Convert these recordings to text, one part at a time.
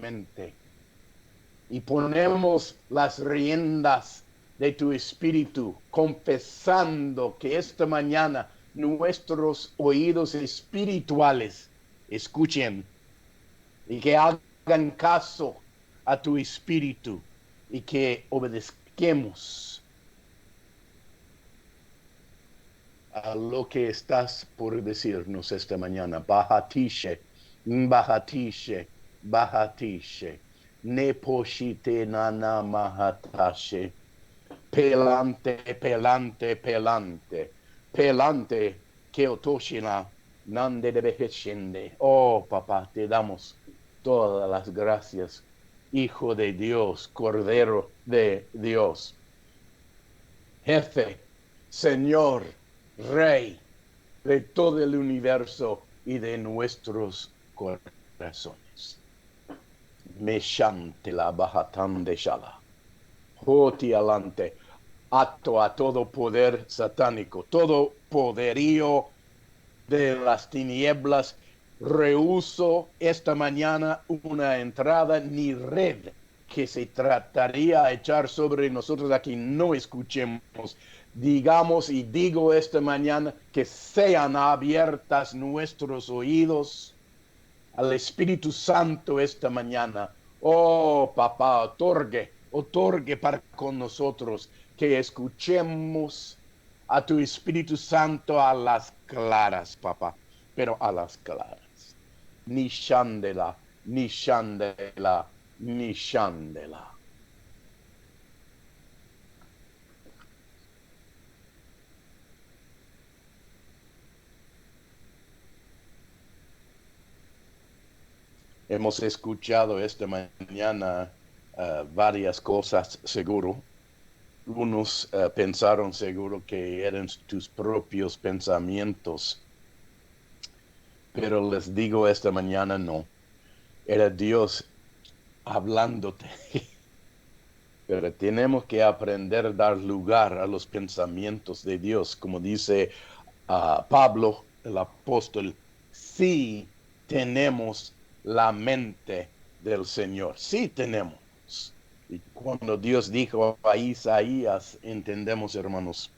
mente y ponemos las riendas de tu espíritu, confesando que esta mañana nuestros oídos espirituales escuchen y que hagan caso a tu espíritu y que obedezcamos a lo que estás por decirnos esta mañana. Bahatishe, bahatishe, bahatishe, neposhite nana mahatashe, pelante, pelante, pelante, pelante, que otoshina, nande de beheshende. Oh, papá, te damos todas las gracias, Hijo de Dios, Cordero de Dios, Jefe, Señor, Rey de todo el universo y de nuestros corazones. Meshante la bajatan de shala. Joti alante. Ato a todo poder satánico, todo poderío de las tinieblas. Rehuso esta mañana una entrada ni red que se trataría de echar sobre nosotros aquí. No escuchemos. Digamos y digo esta mañana que sean abiertas nuestros oídos al Espíritu Santo esta mañana. Oh, papá, otorgue para con nosotros que escuchemos a tu Espíritu Santo a las claras, papá, pero a las claras. Ni shandela, ni shandela, ni shandela. Hemos escuchado esta mañana varias cosas, seguro. Unos pensaron seguro que eran tus propios pensamientos, pero les digo esta mañana no. Era Dios hablándote. Pero tenemos que aprender a dar lugar a los pensamientos de Dios, como dice Pablo, el apóstol. Sí tenemos la mente del Señor, sí tenemos. Y cuando Dios dijo a Isaías, entendemos, hermanos,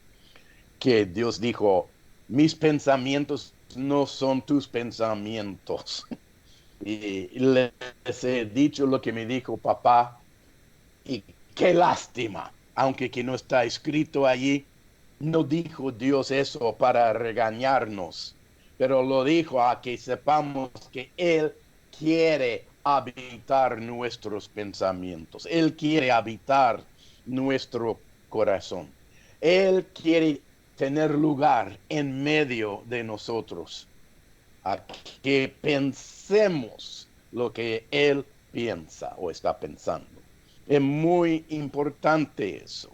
que Dios dijo, mis pensamientos no son tus pensamientos. Y les he dicho lo que me dijo papá, y qué lástima, aunque que no está escrito allí, no dijo Dios eso para regañarnos, pero lo dijo a que sepamos que Él quiere habitar nuestros pensamientos. Él quiere habitar nuestro corazón. Él quiere tener lugar en medio de nosotros, a que pensemos lo que Él piensa o está pensando. Es muy importante eso.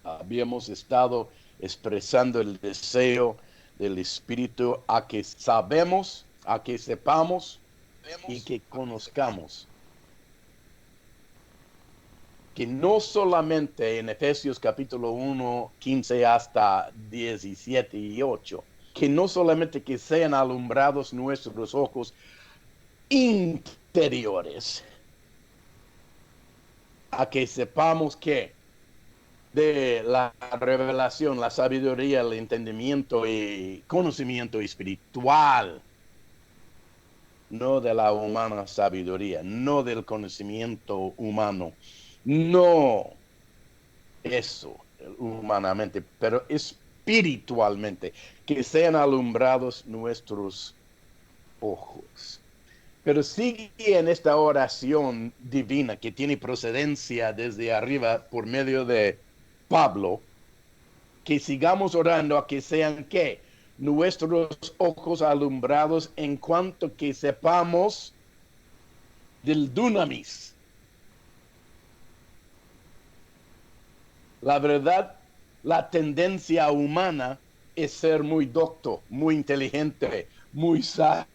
Habíamos estado expresando el deseo del Espíritu a que sabemos, a que sepamos y que conozcamos. Que no solamente en Efesios capítulo 1, 15 hasta 17 y 8, que no solamente que sean alumbrados nuestros ojos interiores, a que sepamos que de la revelación, la sabiduría, el entendimiento y conocimiento espiritual, no de la humana sabiduría, no del conocimiento humano, no eso humanamente, pero espiritualmente, que sean alumbrados nuestros ojos. Pero sigue en esta oración divina que tiene procedencia desde arriba por medio de Pablo, que sigamos orando a que sean ¿qué? Nuestros ojos alumbrados en cuanto que sepamos del dunamis. La verdad, la tendencia humana es ser muy docto, muy inteligente, muy sabio.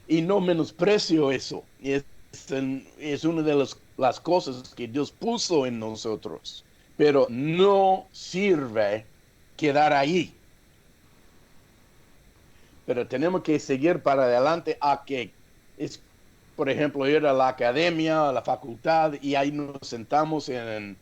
Y no menosprecio eso. Es una de las cosas que Dios puso en nosotros. Pero no sirve quedar ahí. Pero tenemos que seguir para adelante a que por ejemplo, ir a la academia, a la facultad, y ahí nos sentamos en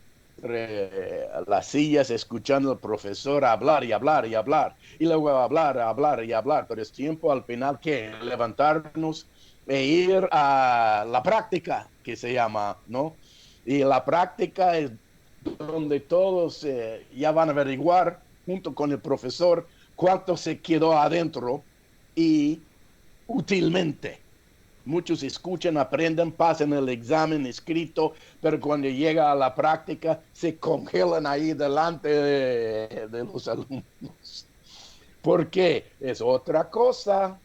las sillas escuchando al profesor hablar y hablar y hablar, y luego hablar y hablar, pero es tiempo al final que levantarnos e ir a la práctica, que se llama, ¿no? Y la práctica es donde todos ya van a averiguar junto con el profesor cuánto se quedó adentro y útilmente. Muchos escuchan, aprenden, pasan el examen escrito, pero cuando llega a la práctica se congelan ahí delante de los alumnos. ¿Por qué? Es otra cosa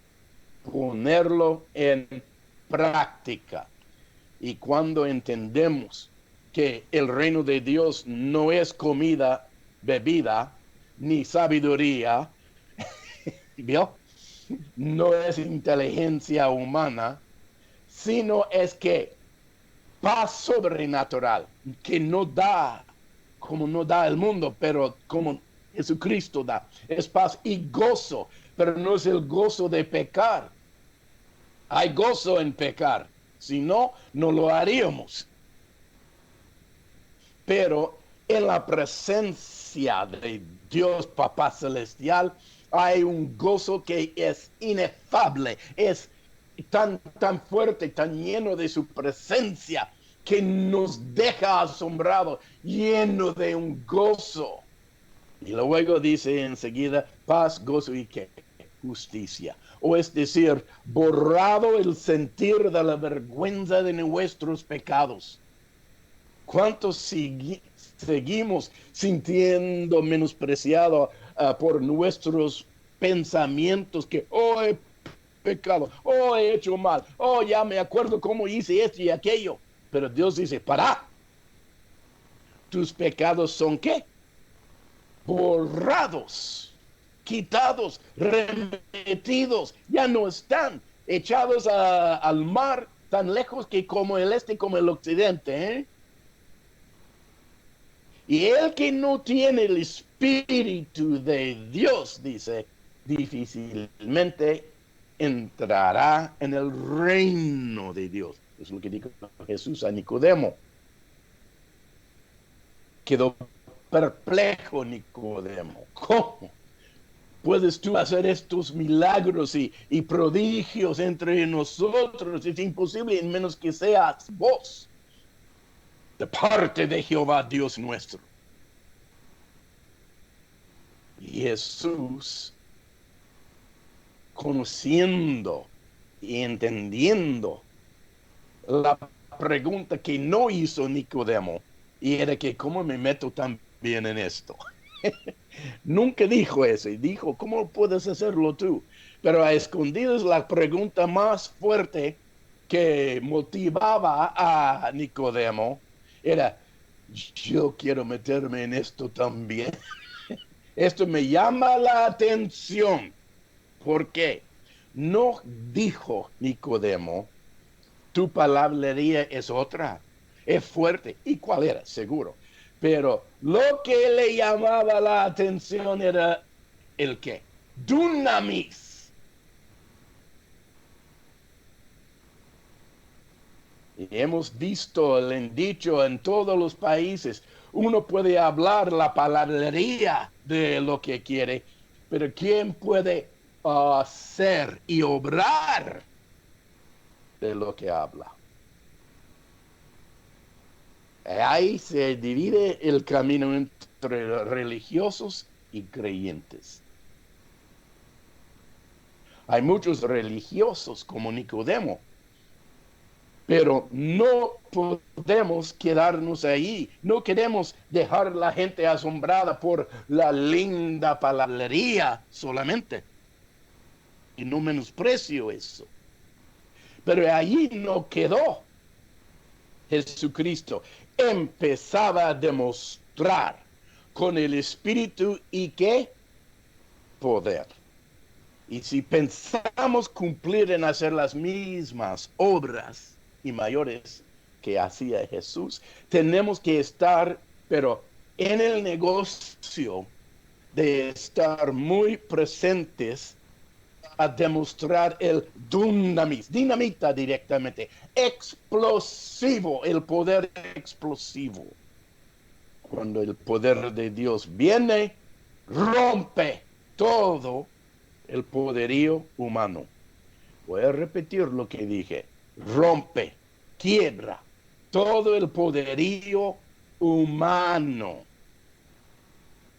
ponerlo en práctica. Y cuando entendemos que el reino de Dios no es comida, bebida, ni sabiduría, ¿vio? No es inteligencia humana, sino es que paz sobrenatural, que no da como no da el mundo, pero como Jesucristo da. Es paz y gozo, pero no es el gozo de pecar. Hay gozo en pecar, si no, no lo haríamos. Pero en la presencia de Dios Papá Celestial hay un gozo que es inefable, es tan fuerte, tan lleno de su presencia, que nos deja asombrados, lleno de un gozo. Y luego dice enseguida, paz, gozo y ¿qué? Justicia. O es decir, borrado el sentir de la vergüenza de nuestros pecados. ¿Cuántos seguimos sintiendo menospreciado por nuestros pensamientos que, oh, he pecado, oh, he hecho mal, oh, ya me acuerdo cómo hice esto y aquello? Pero Dios dice, para, tus pecados son ¿qué? Borrados, quitados, remitidos, ya no están echados al mar tan lejos que como el este, como el occidente, ¿eh? Y el que no tiene el Espíritu de Dios, dice, difícilmente entrará en el reino de Dios. Es lo que dijo Jesús a Nicodemo. Quedó perplejo Nicodemo. ¿Cómo puedes tú hacer estos milagros y prodigios entre nosotros? Es imposible, en menos que seas vos de parte de Jehová Dios nuestro. Y Jesús, conociendo y entendiendo la pregunta que no hizo Nicodemo, y era que ¿cómo me meto tan bien en esto? Nunca dijo eso, y dijo, ¿cómo puedes hacerlo tú? Pero a escondidas la pregunta más fuerte que motivaba a Nicodemo era, yo quiero meterme en esto también. Esto me llama la atención. ¿Por qué? No dijo Nicodemo, tu palabrería es otra, es fuerte. ¿Y cuál era? Seguro. Pero lo que le llamaba la atención era el qué? Dunamis. Y hemos visto el dicho en todos los países. Uno puede hablar la palabrería de lo que quiere, pero ¿quién puede hacer y obrar de lo que habla? Ahí se divide el camino entre religiosos y creyentes. Hay muchos religiosos como Nicodemo, pero no podemos quedarnos ahí. No queremos dejar a la gente asombrada por la linda palabrería solamente. Y no menosprecio eso. Pero allí no quedó. Jesucristo empezaba a demostrar con el Espíritu y qué poder. Y si pensamos cumplir en hacer las mismas obras y mayores que hacía Jesús, tenemos que estar, pero en el negocio de estar muy presentes a demostrar el dinamita directamente, explosivo, el poder explosivo. Cuando el poder de Dios viene, rompe todo el poderío humano. Voy a repetir lo que dije. Rompe, quiebra todo el poderío humano.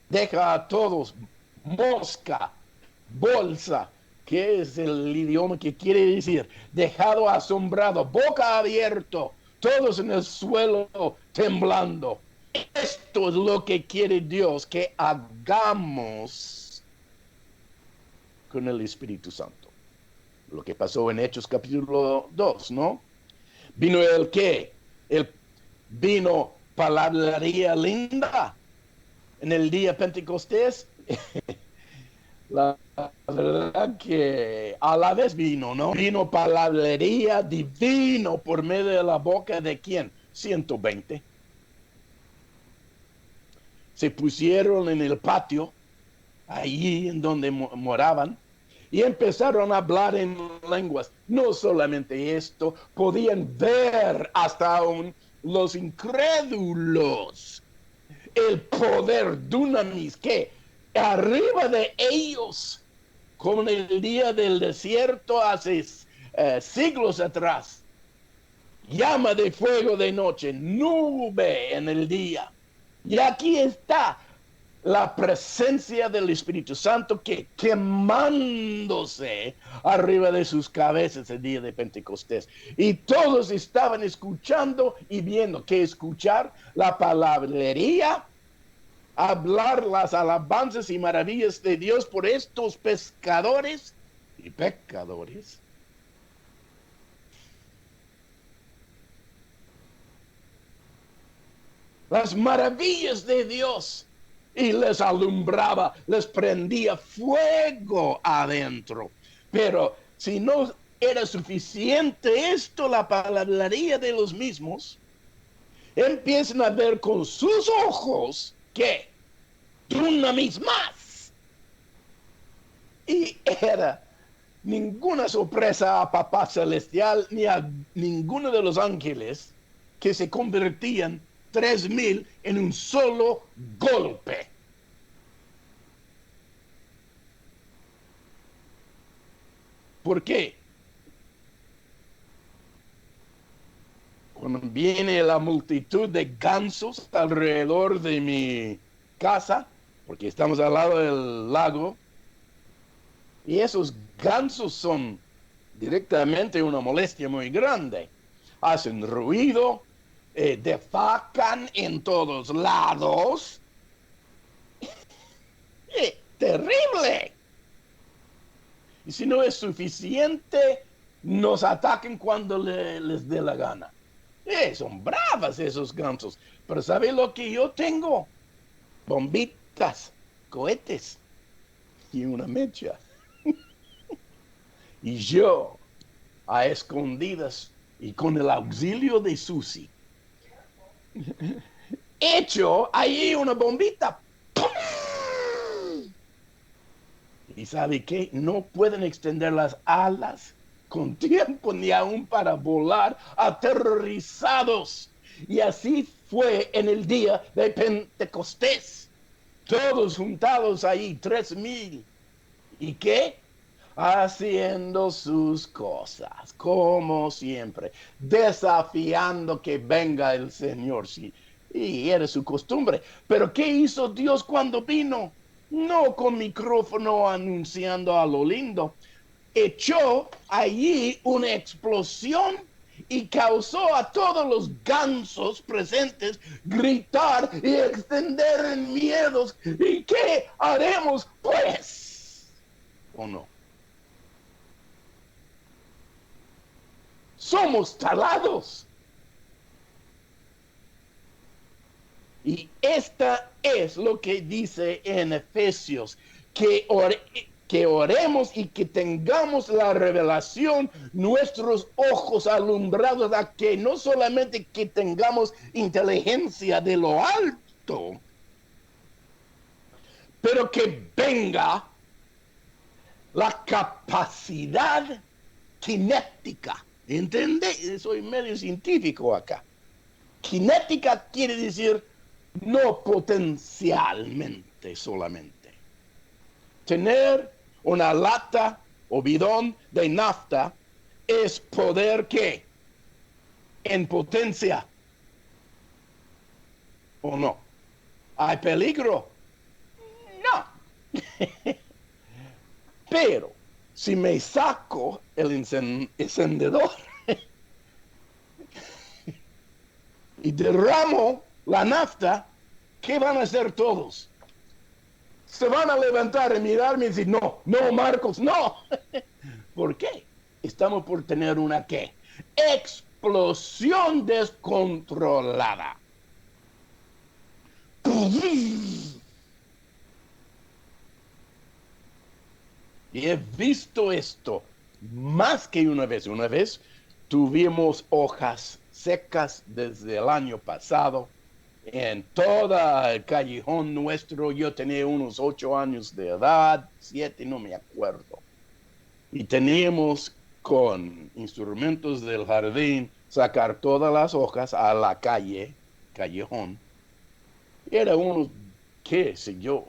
Deja a todos mosca, bolsa, que es el idioma que quiere decir dejado asombrado, boca abierto, todos en el suelo temblando. Esto es lo que quiere Dios que hagamos con el Espíritu Santo. Lo que pasó en Hechos capítulo 2, ¿no? Vino el qué? Vino palabrería linda en el día Pentecostés. La verdad que a la vez vino, ¿no? Vino palabrería divino por medio de la boca de ¿quién? 120. Se pusieron en el patio, allí en donde moraban, y empezaron a hablar en lenguas. No solamente esto, podían ver hasta aún los incrédulos el poder dunamis que arriba de ellos, como en el día del desierto hace siglos atrás, llama de fuego de noche, nube en el día. Y aquí está la presencia del Espíritu Santo que quemándose arriba de sus cabezas el día de Pentecostés. Y todos estaban escuchando y viendo. ¿Qué escuchar? La palabrería, hablar las alabanzas y maravillas de Dios por estos pescadores y pecadores. Las maravillas de Dios. Y les alumbraba, les prendía fuego adentro. Pero si no era suficiente esto, la palabrería de los mismos, empiezan a ver con sus ojos que dunamis más. Y era ninguna sorpresa a Papá Celestial ni a ninguno de los ángeles que se convertían 3,000 en un solo golpe. ¿Por qué? Cuando viene la multitud de gansos alrededor de mi casa, porque estamos al lado del lago, y esos gansos son directamente una molestia muy grande. Hacen ruido, defecan en todos lados. Terrible. Y si no es suficiente, nos atacan cuando les dé la gana. Son bravas esos gansos. Pero ¿sabe lo que yo tengo? Bombitas, cohetes y una mecha. Y yo, a escondidas y con el auxilio de Susi, hecho ahí una bombita. ¡Pum! ¿Y sabe qué? No pueden extender las alas con tiempo ni aún para volar, aterrorizados. Y así fue en el día de Pentecostés. Todos juntados ahí, 3,000. ¿Y qué? Haciendo sus cosas, como siempre, desafiando que venga el Señor. Sí, y era su costumbre. Pero ¿qué hizo Dios cuando vino? No con micrófono anunciando a lo lindo. Echó allí una explosión y causó a todos los gansos presentes gritar y extender en miedos. ¿Y qué haremos, pues? ¿O no? Somos talados. Y esta es lo que dice en Efesios, que oremos y que tengamos la revelación, nuestros ojos alumbrados, a que no solamente que tengamos inteligencia de lo alto, pero que venga la capacidad cinética. ¿Entiende? Soy medio científico acá. Cinética quiere decir no potencialmente solamente. Tener una lata o bidón de nafta es poder ¿qué? En potencia. ¿O no? ¿Hay peligro? No. Pero si me saco el encendedor y derramo la nafta, ¿qué van a hacer todos? Se van a levantar y mirarme y decir, no, no, Marcos, no. ¿Por qué? Estamos por tener una ¿qué? Explosión descontrolada. Y he visto esto más que una vez. Una vez tuvimos hojas secas desde el año pasado en todo el callejón nuestro. Yo tenía unos 8 años de edad, 7, no me acuerdo. Y teníamos con instrumentos del jardín sacar todas las hojas a la calle, callejón. Era unos, qué sé yo,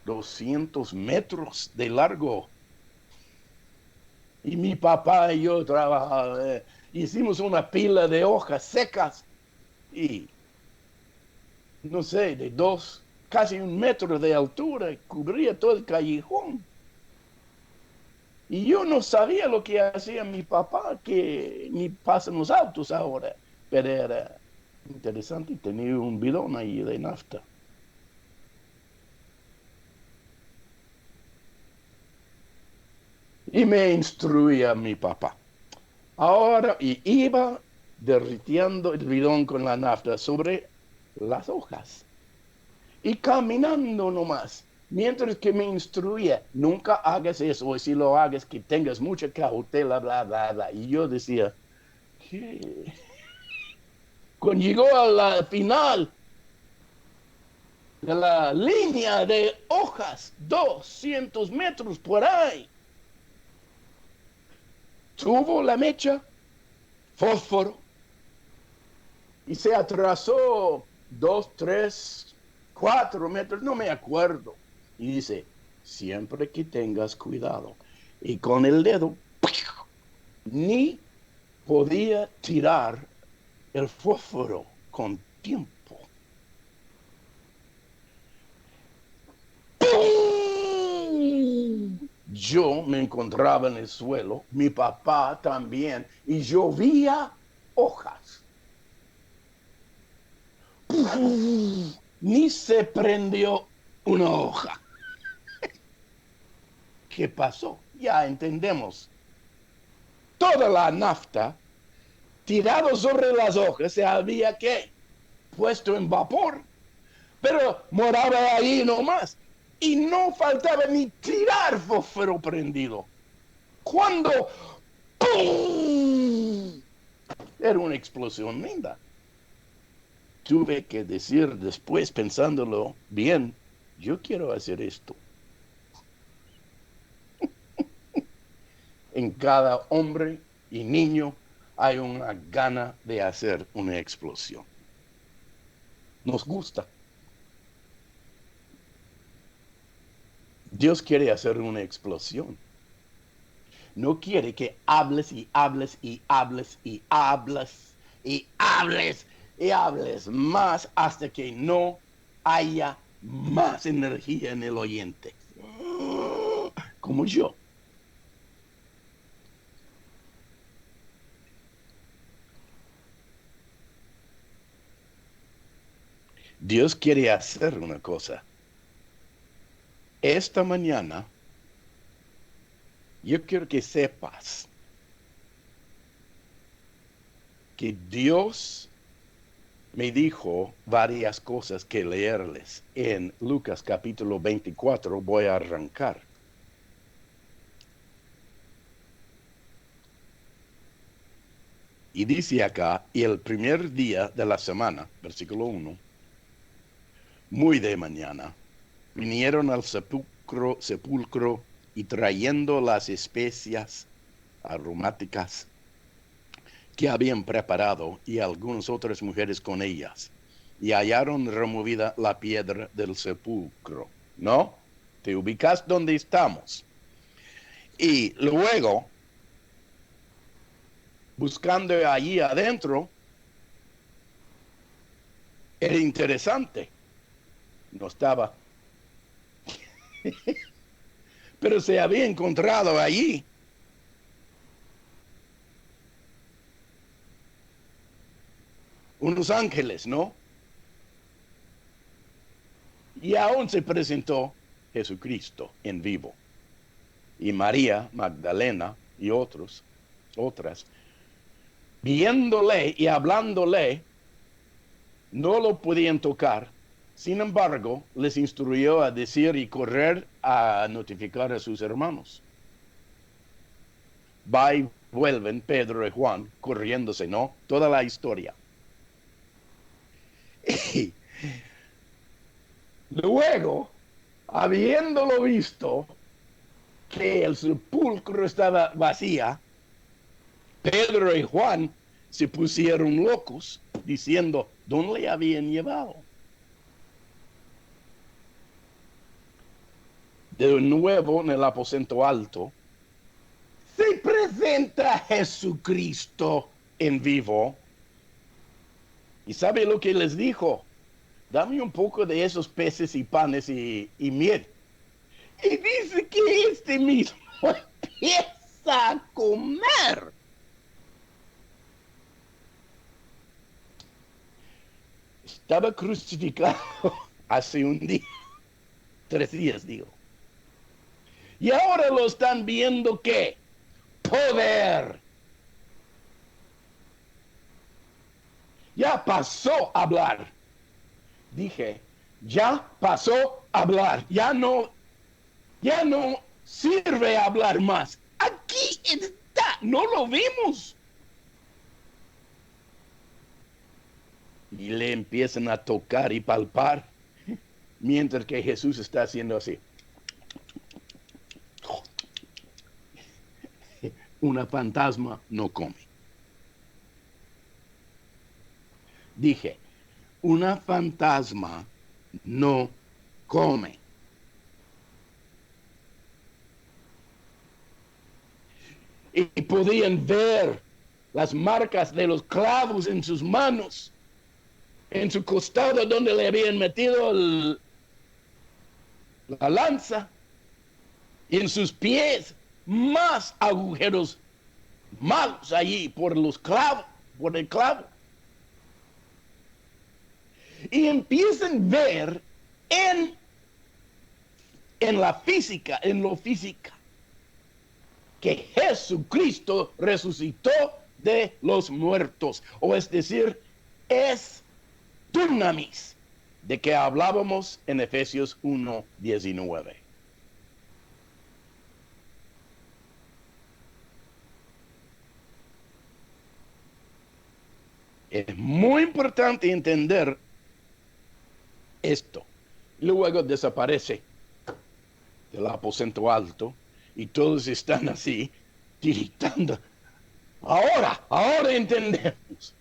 200 metros de largo. Y mi papá y yo hicimos una pila de hojas secas y, no sé, de casi 1 metro de altura, cubría todo el callejón. Y yo no sabía lo que hacía mi papá, que ni pasan los autos ahora, pero era interesante, tenía un bidón ahí de nafta. Y me instruía mi papá. Ahora, y iba derritiendo el bidón con la nafta sobre las hojas y caminando nomás. Mientras que me instruía, nunca hagas eso, o si lo hagas, que tengas mucha cautela, bla, bla, bla. Y yo decía, ¿qué? Cuando llegó a la final de la línea de hojas, 200 metros por ahí, tuvo la mecha, fósforo, y se atrasó 2, 3, 4 metros, no me acuerdo. Y dice, siempre que tengas cuidado. Y con el dedo, ni podía tirar el fósforo con tiempo. ¡Pum! Yo me encontraba en el suelo, mi papá también, y llovía hojas. ¡Pum! Ni se prendió una hoja. ¿Qué pasó? Ya entendemos. Toda la nafta tirado sobre las hojas se había que puesto en vapor, pero moraba ahí nomás. Y no faltaba ni tirar fósforo prendido. Cuando ¡pum! Era una explosión linda. Tuve que decir después, pensándolo bien, yo quiero hacer esto. En cada hombre y niño hay una gana de hacer una explosión. Nos gusta. Dios quiere hacer una explosión. No quiere que hables y hables y hables y hables y hables y hables más hasta que no haya más energía en el oyente. Como yo. Dios quiere hacer una cosa. Esta mañana, yo quiero que sepas que Dios me dijo varias cosas que leerles. En Lucas capítulo 24 voy a arrancar. Y dice acá, y el primer día de la semana, versículo 1, muy de mañana, vinieron al sepulcro y trayendo las especias aromáticas que habían preparado y algunas otras mujeres con ellas, y hallaron removida la piedra del sepulcro. ¿No? ¿Te ubicas donde estamos? Y luego, buscando allí adentro, era interesante. No estaba. Pero se había encontrado allí unos ángeles, ¿no? Y aún se presentó Jesucristo en vivo. Y María Magdalena y otras, viéndole y hablándole, no lo podían tocar. Sin embargo, les instruyó a decir y correr a notificar a sus hermanos. Va y vuelven Pedro y Juan corriéndose, ¿no? Toda la historia. Y luego, habiéndolo visto, que el sepulcro estaba vacía, Pedro y Juan se pusieron locos diciendo, ¿dónde le habían llevado? De nuevo en el aposento alto, se presenta Jesucristo en vivo. ¿Y sabe lo que les dijo? Dame un poco de esos peces y panes y miel. Y dice que este mismo empieza a comer. Estaba crucificado hace un día, 3 días, digo. Y ahora lo están viendo, ¿qué? Poder. Ya pasó a hablar. Dije, ya pasó a hablar. Ya no sirve hablar más. Aquí está, no lo vimos. Y le empiezan a tocar y palpar, mientras que Jesús está haciendo así. Una fantasma no come. Dije, una fantasma no come. Y podían ver las marcas de los clavos en sus manos, en su costado donde le habían metido la lanza, y en sus pies más agujeros malos allí por los clavos, por el clavo. Y empiezan a ver en la física, en lo física, que Jesucristo resucitó de los muertos, o es decir, es dunamis, de que hablábamos en Efesios 1:19. Es muy importante entender esto. Luego desaparece del aposento alto y todos están así, tiritando. Ahora entendemos.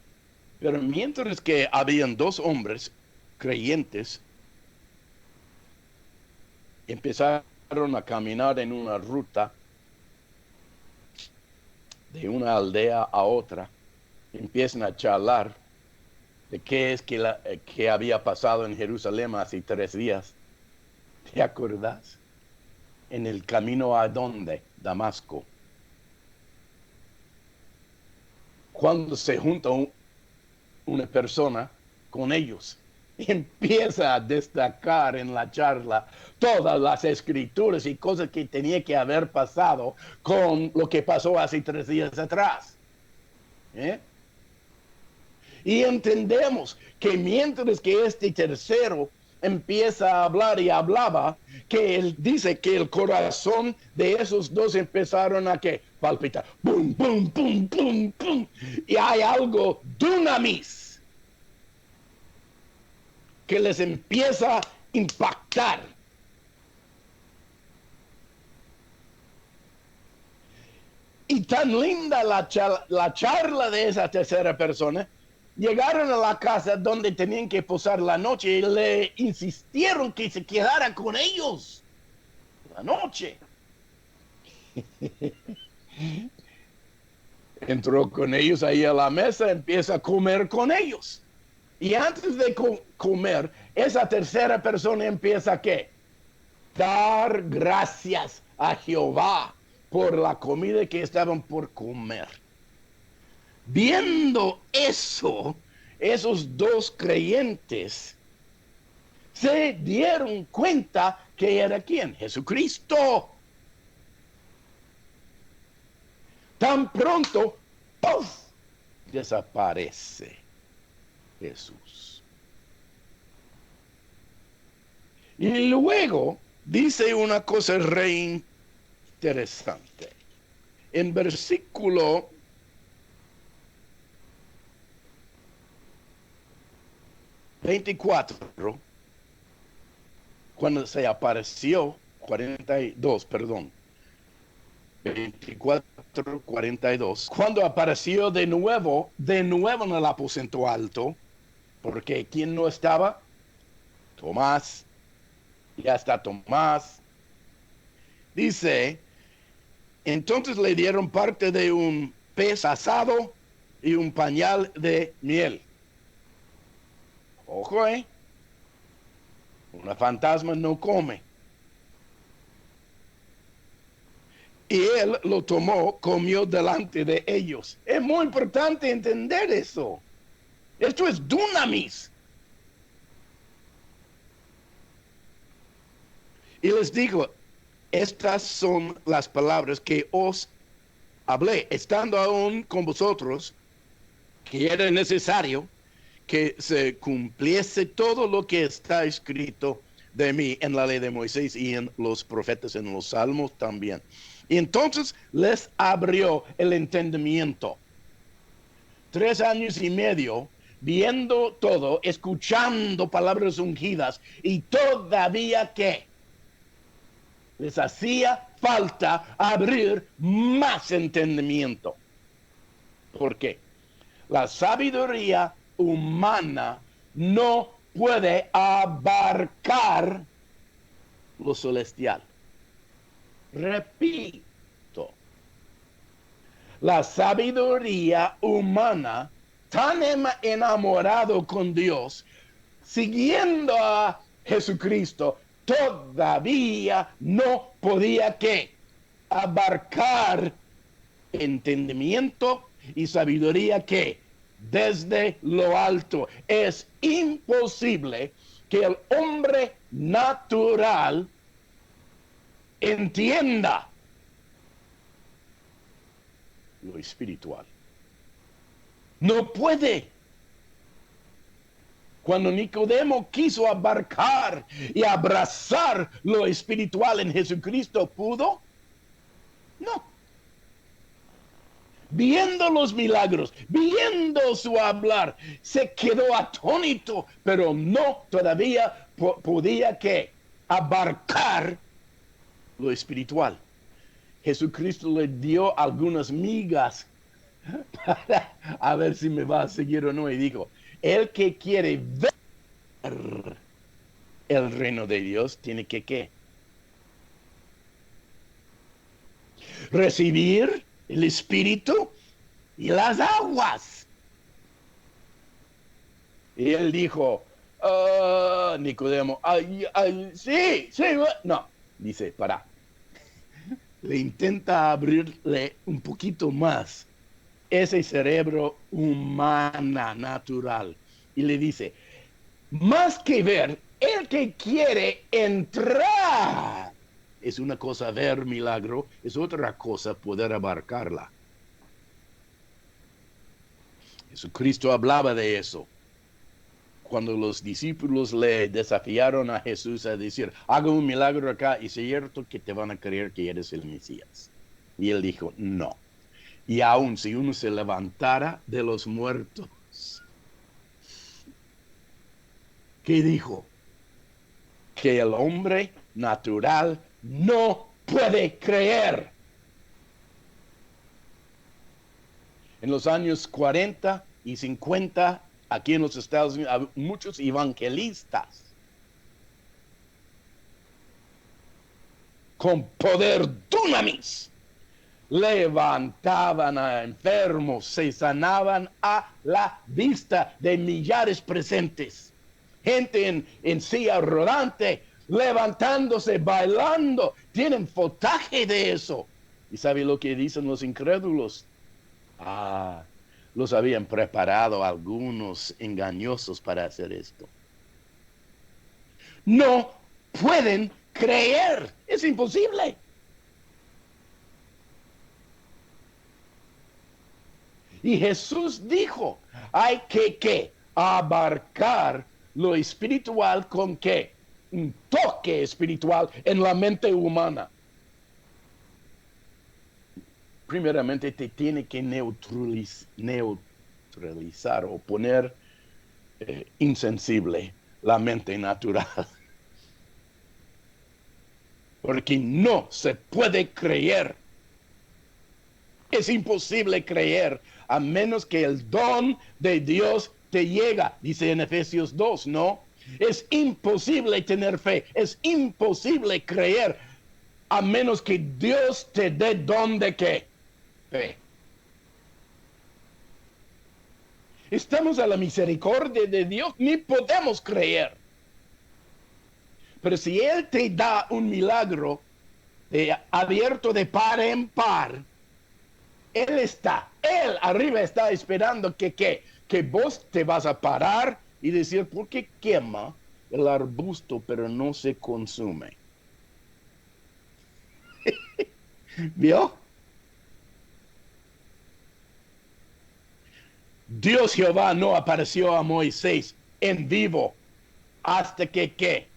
Pero mientras que habían 2 hombres creyentes, empezaron a caminar en una ruta de una aldea a otra, empiezan a charlar de qué es que había pasado en Jerusalén hace 3 días. ¿Te acordás? En el camino a dónde? Damasco. Cuando se junta una persona con ellos, empieza a destacar en la charla todas las escrituras y cosas que tenía que haber pasado con lo que pasó hace 3 días atrás. Y entendemos que mientras que este tercero empieza a hablar y hablaba, que él dice que el corazón de esos 2 empezaron a que palpitar, pum, pum, pum, pum, pum, y hay algo dunamis que les empieza a impactar. Y tan linda la charla de esa tercera persona, llegaron a la casa donde tenían que pasar la noche y le insistieron que se quedara con ellos la noche. Entró con ellos ahí a la mesa, empieza a comer con ellos. Y antes de comer, esa tercera persona empieza a ¿qué? Dar gracias a Jehová por la comida que estaban por comer. Viendo eso, esos dos creyentes se dieron cuenta que era ¿quién? Jesucristo. Tan pronto, ¡puf!, desaparece Jesús. Y luego dice una cosa re interesante. En versículo 24, cuando se apareció, 42, perdón, 24, 42, cuando apareció de nuevo en el aposento alto, porque ¿quién no estaba? Tomás. Ya está Tomás. Dice, entonces le dieron parte de un pez asado y un pañal de miel. Ojo, una fantasma no come. Y él lo tomó, comió delante de ellos. Es muy importante entender eso. Esto es dunamis. Y les digo, estas son las palabras que os hablé, estando aún con vosotros, que era necesario que se cumpliese todo lo que está escrito de mí en la ley de Moisés y en los profetas, en los salmos también. Y entonces les abrió el entendimiento. 3 años y medio viendo todo, escuchando palabras ungidas, y todavía ¿qué? Les hacía falta abrir más entendimiento. ¿Por qué? La sabiduría humana no puede abarcar lo celestial. Repito, la sabiduría humana, tan enamorado con Dios, siguiendo a Jesucristo, todavía no podía ¿qué? Abarcar entendimiento y sabiduría que desde lo alto. Es imposible que el hombre natural entienda lo espiritual. No puede. Cuando Nicodemo quiso abarcar y abrazar lo espiritual en Jesucristo, ¿pudo? No. Viendo los milagros, viendo su hablar, se quedó atónito, pero no todavía podía que abarcar lo espiritual. Jesucristo le dio algunas migas para a ver si me va a seguir o no, y dijo, el que quiere ver el reino de Dios tiene que ¿qué? Recibir el Espíritu y las aguas. Y él dijo, Nicodemo, sí, no, dice, para. Le intenta abrirle un poquito más ese cerebro humana, natural. Y le dice, más que ver, el que quiere entrar. Es una cosa ver milagro, es otra cosa poder abarcarla. Jesucristo hablaba de eso. Cuando los discípulos le desafiaron a Jesús a decir, haga un milagro acá, y es cierto que te van a creer que eres el Mesías. Y él dijo, no. Y aun si uno se levantara de los muertos, ¿qué dijo? Que el hombre natural no puede creer. En los años 40 y 50, aquí en los Estados Unidos, hay muchos evangelistas con poder dunamis levantaban a enfermos, se sanaban a la vista de millares presentes. Gente en silla rodante, levantándose, bailando. Tienen fotaje de eso. ¿Y sabe lo que dicen los incrédulos? Los habían preparado algunos engañosos para hacer esto. No pueden creer. Es imposible. Y Jesús dijo, hay que abarcar lo espiritual con ¿qué? Un toque espiritual en la mente humana. Primeramente te tiene que neutralizar o poner insensible la mente natural. Porque no se puede creer. Es imposible creer a menos que el don de Dios te llega, dice en Efesios 2, ¿no? Es imposible tener fe, es imposible creer a menos que Dios te dé don de qué? Fe. Estamos a la misericordia de Dios, ni podemos creer. Pero si Él te da un milagro abierto de par en par, Él arriba está esperando que vos te vas a parar y decir, ¿por qué quema el arbusto pero no se consume? ¿Vio? Dios Jehová no apareció a Moisés en vivo hasta que ¿qué?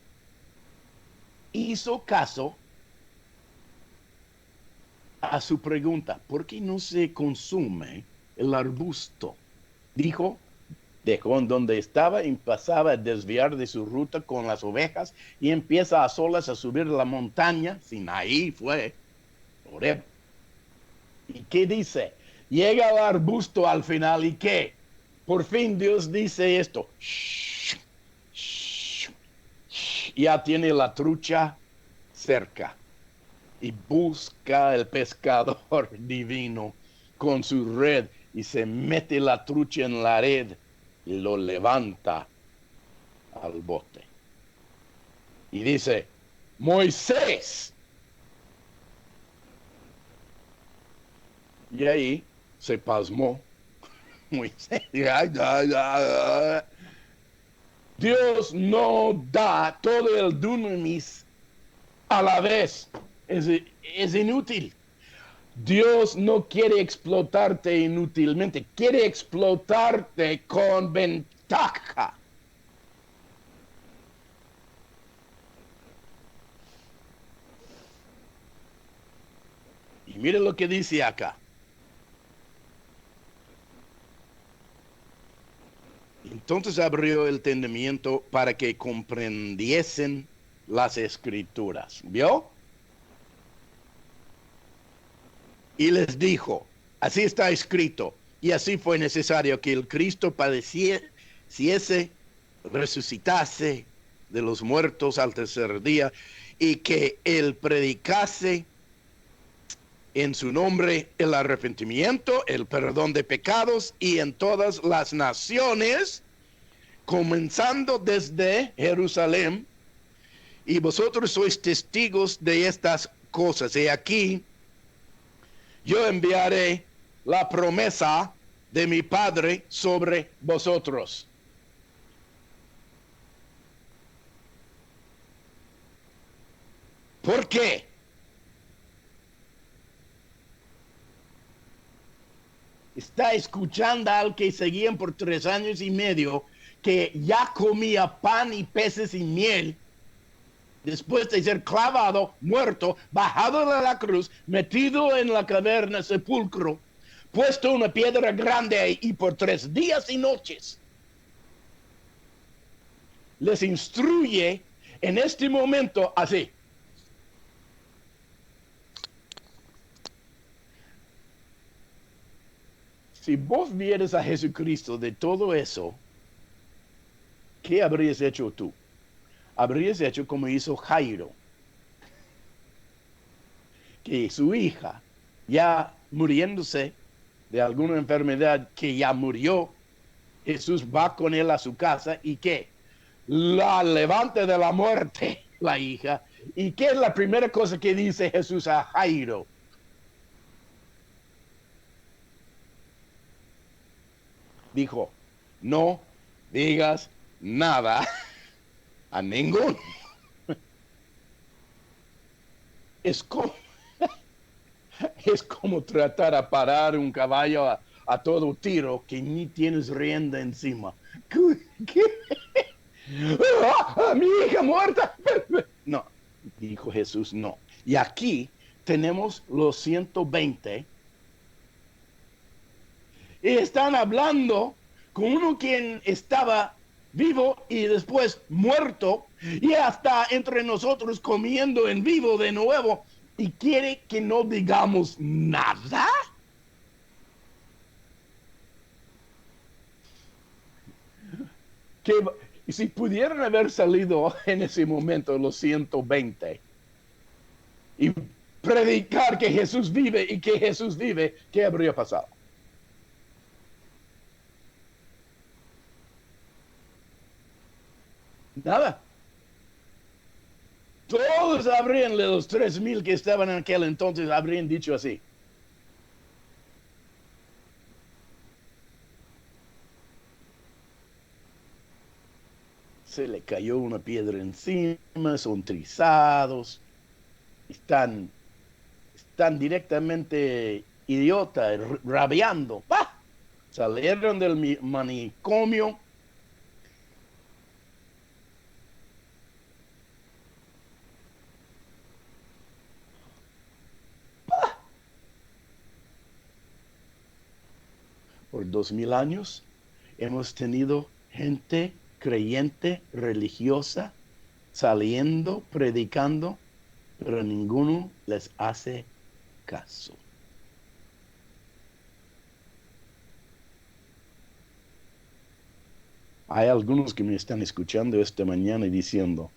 Hizo caso a su pregunta, ¿por qué no se consume el arbusto? Dijo, dejó en donde estaba y pasaba a desviar de su ruta con las ovejas y empieza a solas a subir la montaña. Sinaí fue. Oreb. ¿Y qué dice? Llega al arbusto al final y ¿qué? Por fin Dios dice esto. Shh, shh, shh. Ya tiene la trucha cerca. Y busca el pescador divino con su red y se mete la trucha en la red y lo levanta al bote. Y dice, Moisés. Y ahí se pasmó. Moisés. Dios no da todo el dunamis a la vez. Es inútil. Dios no quiere explotarte inútilmente, quiere explotarte con ventaja. Y mire lo que dice acá. Entonces abrió el entendimiento para que comprendiesen las escrituras. ¿Vio? Y les dijo, así está escrito, y así fue necesario que el Cristo padeciese, resucitase de los muertos al tercer día, y que él predicase en su nombre el arrepentimiento, el perdón de pecados, y en todas las naciones, comenzando desde Jerusalén, y vosotros sois testigos de estas cosas. Y aquí yo enviaré la promesa de mi Padre sobre vosotros. ¿Por qué? Está escuchando al que seguían por 3 años y medio, que ya comía pan y peces y miel, después de ser clavado, muerto, bajado de la cruz, metido en la caverna, sepulcro, puesto una piedra grande ahí, y por 3 días y noches les instruye en este momento así. si vos vieras a Jesucristo de todo eso, ¿qué habrías hecho tú? Habrías hecho como hizo Jairo, que su hija, ya muriéndose de alguna enfermedad que ya murió, Jesús va con él a su casa y ¿qué? La levanta de la muerte, la hija. ¿Y qué es la primera cosa que dice Jesús a Jairo? Dijo, no digas nada a ninguno. Es como, es como tratar a parar un caballo a todo tiro que ni tienes rienda encima. ¿Qué? ¡Ah, mi hija muerta! No, dijo Jesús, no. Y aquí tenemos los 120 y están hablando con uno quien estaba vivo y después muerto y hasta entre nosotros comiendo en vivo de nuevo y quiere que no digamos nada. Que si pudieran haber salido en ese momento los 120 y predicar que Jesús vive y que Jesús vive, ¿qué habría pasado? Nada. Todos habrían, los 3,000 que estaban en aquel entonces, habrían dicho así. Se le cayó una piedra encima, son trizados, están directamente idiotas, rabiando. ¡Bah! Salieron del manicomio. ¡Bah! Por 2,000 años hemos tenido gente creyente, religiosa, saliendo, predicando, pero ninguno les hace caso. Hay algunos que me están escuchando esta mañana y diciendo,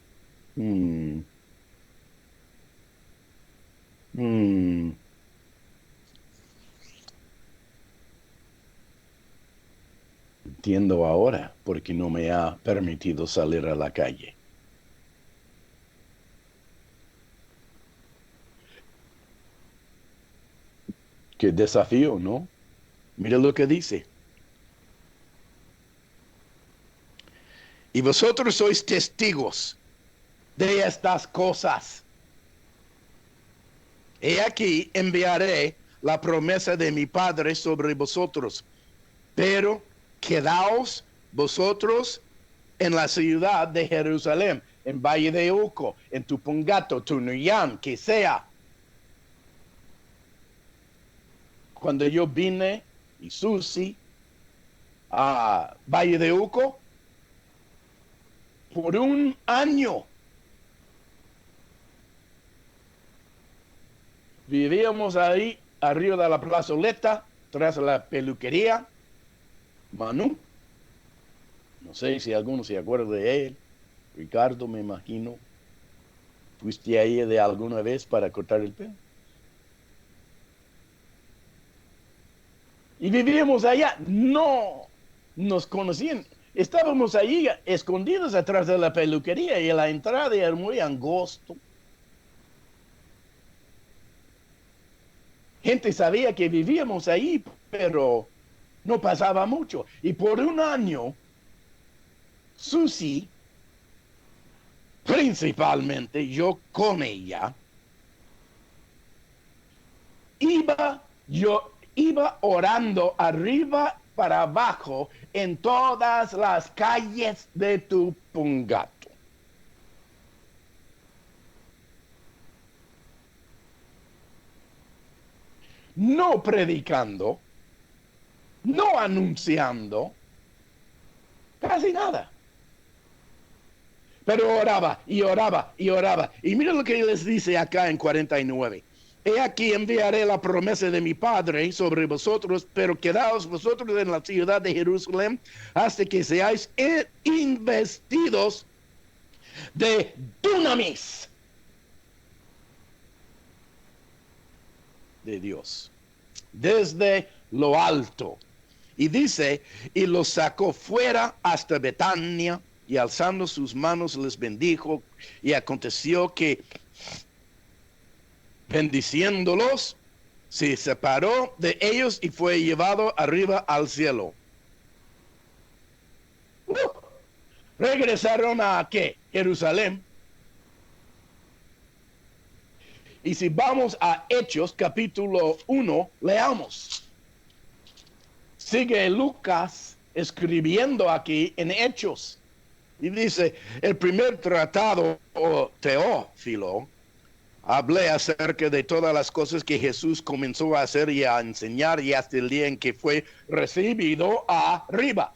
entiendo ahora porque no me ha permitido salir a la calle. Qué desafío, ¿no? Mira lo que dice. Y vosotros sois testigos de estas cosas. He aquí enviaré la promesa de mi Padre sobre vosotros, pero quedaos vosotros en la ciudad de Jerusalén, en Valle de Uco, en Tupungato, Tunuyán, que sea. Cuando yo vine y Susi a Valle de Uco, por un año vivíamos ahí arriba de la plazoleta, tras la peluquería. Manu, no sé si alguno se acuerda de él. Ricardo, me imagino. ¿Fuiste ahí de alguna vez para cortar el pelo? Y vivíamos allá. No nos conocían. Estábamos ahí escondidos atrás de la peluquería y la entrada era muy angosto. Gente sabía que vivíamos ahí, pero no pasaba mucho. Y por un año, Susi, principalmente yo con ella, iba orando arriba para abajo en todas las calles de Tupungato. No predicando, no anunciando, casi nada. Pero oraba y oraba y oraba. Y mira lo que les dice acá en 49. he aquí enviaré la promesa de mi Padre sobre vosotros, pero quedaos vosotros en la ciudad de Jerusalén hasta que seáis investidos de dunamis de Dios, desde lo alto. Y dice, y los sacó fuera hasta Betania, y alzando sus manos les bendijo, y aconteció que, bendiciéndolos, se separó de ellos y fue llevado arriba al cielo. Regresaron a ¿qué? Jerusalén. Y si vamos a Hechos capítulo 1, leamos. Sigue Lucas escribiendo aquí en Hechos. Y dice, el primer tratado, o Teófilo, hablé acerca de todas las cosas que Jesús comenzó a hacer y a enseñar y hasta el día en que fue recibido arriba.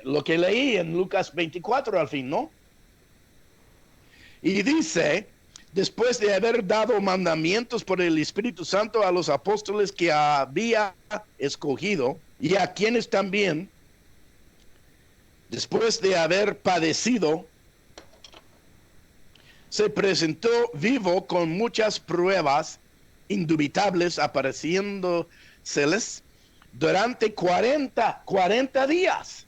Lo que leí en Lucas 24 al fin, ¿no? Y dice, después de haber dado mandamientos por el Espíritu Santo a los apóstoles que había escogido, y a quienes también, después de haber padecido, se presentó vivo con muchas pruebas indubitables, apareciéndoseles durante 40 días.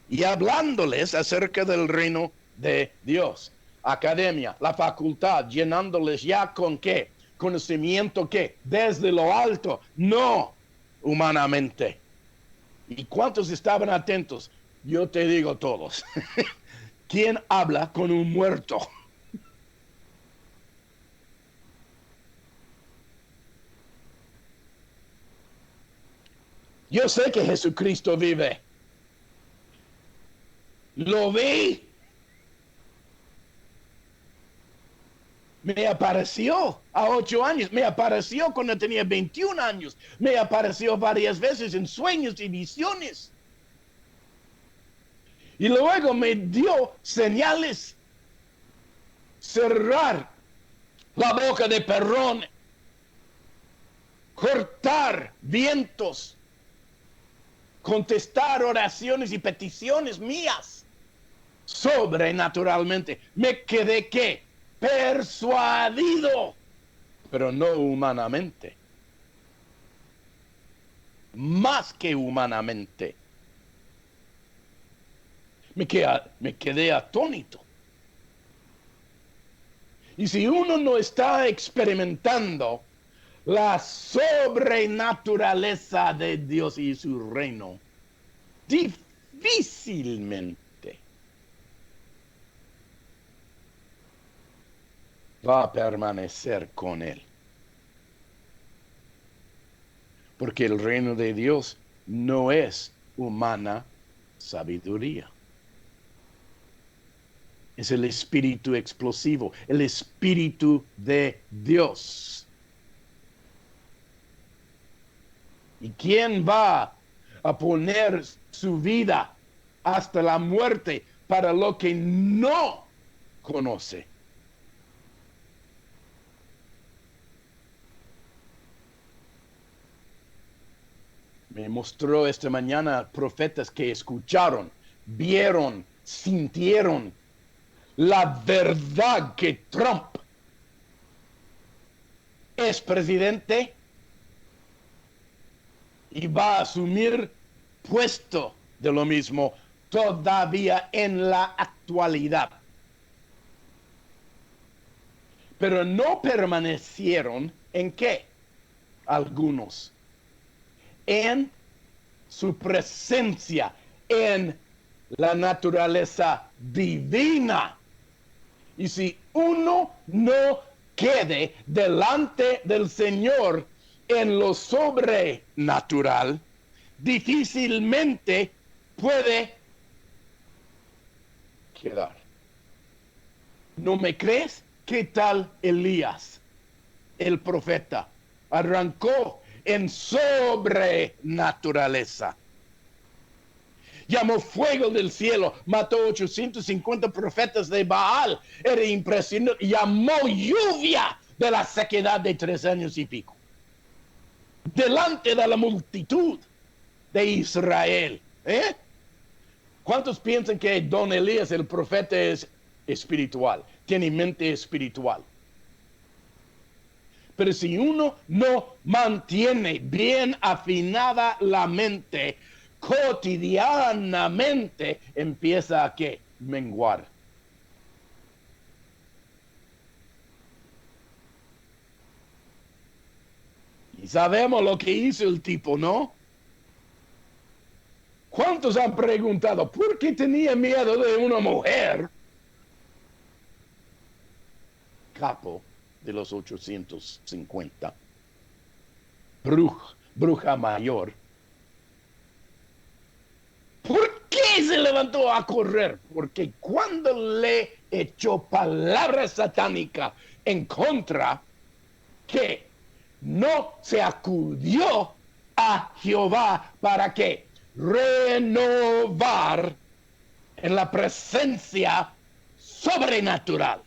Y hablándoles acerca del reino de Dios. Academia, la facultad, llenándoles ya con ¿qué? Conocimiento ¿qué? Desde lo alto, no humanamente. ¿Y cuántos estaban atentos? Yo te digo todos. ¿Quién habla con un muerto? Yo sé que Jesucristo vive. Lo vi. Me apareció a 8 años. Me apareció cuando tenía 21 años. Me apareció varias veces en sueños y visiones. Y luego me dio señales. Cerrar la boca de perrón. Cortar vientos. Contestar oraciones y peticiones mías. Sobrenaturalmente. Me quedé ¿qué? Persuadido. Pero no humanamente. Más que humanamente. Me quedé atónito. Y si uno no está experimentando la sobrenaturaleza de Dios y su reino, difícilmente va a permanecer con él. Porque el reino de Dios no es humana sabiduría. Es el espíritu explosivo, el espíritu de Dios. ¿Y quién va a poner su vida hasta la muerte para lo que no conoce? Me mostró esta mañana profetas que escucharon, vieron, sintieron la verdad que Trump es presidente y va a asumir puesto de lo mismo todavía en la actualidad. Pero no permanecieron en ¿qué? Algunos. En su presencia, en la naturaleza divina. Y si uno no quede delante del Señor en lo sobrenatural, difícilmente puede quedar. ¿No me crees? ¿Qué tal Elías, el profeta? Arrancó en sobrenaturaleza. llamó fuego del cielo, mató 850 profetas de Baal, era impresionante, llamó lluvia de la sequedad de 3 años y pico, delante de la multitud de Israel. ¿Cuántos piensan que don Elías, el profeta, es espiritual? Tiene mente espiritual. Pero si uno no mantiene bien afinada la mente, cotidianamente empieza a ¿qué? Menguar. Y sabemos lo que hizo el tipo, ¿no? ¿Cuántos han preguntado por qué tenía miedo de una mujer? Capo de los 850. Bruja mayor. ¿Por qué se levantó a correr? Porque cuando le echó palabra satánica en contra, que no se acudió a Jehová para que renovar en la presencia sobrenatural,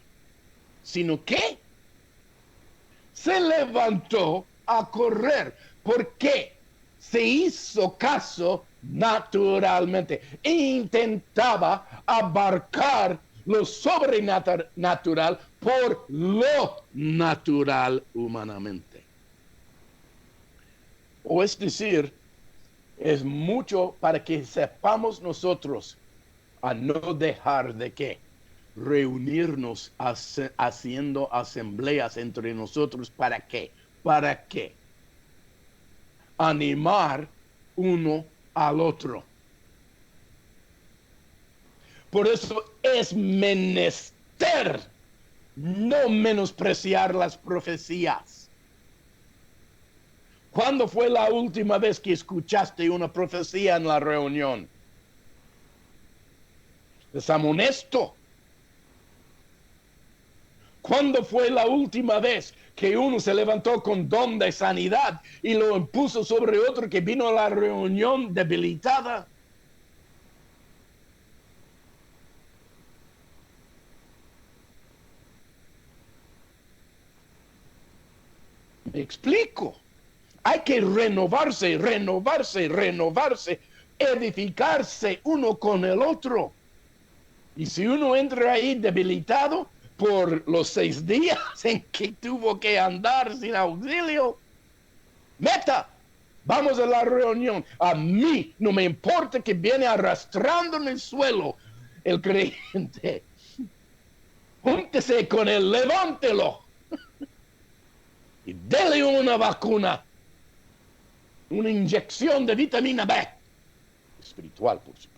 sino que se levantó a correr porque se hizo caso naturalmente. Intentaba abarcar lo sobrenatural por lo natural humanamente. O es decir, es mucho para que sepamos nosotros a no dejar de qué, reunirnos haciendo asambleas entre nosotros. ¿Para qué? ¿Para qué? Animar uno al otro. Por eso es menester no menospreciar las profecías. ¿Cuándo fue la última vez que escuchaste una profecía en la reunión? ¿Es honesto? ¿Cuándo fue la última vez que uno se levantó con don de sanidad y lo impuso sobre otro que vino a la reunión debilitada? Me explico. Hay que renovarse, edificarse uno con el otro. Y si uno entra ahí debilitado por los 6 días en que tuvo que andar sin auxilio, vamos a la reunión. A mí no me importa que viene arrastrando en el suelo el creyente. Júntese con él, levántelo y dele una vacuna, una inyección de vitamina B, espiritual, por supuesto.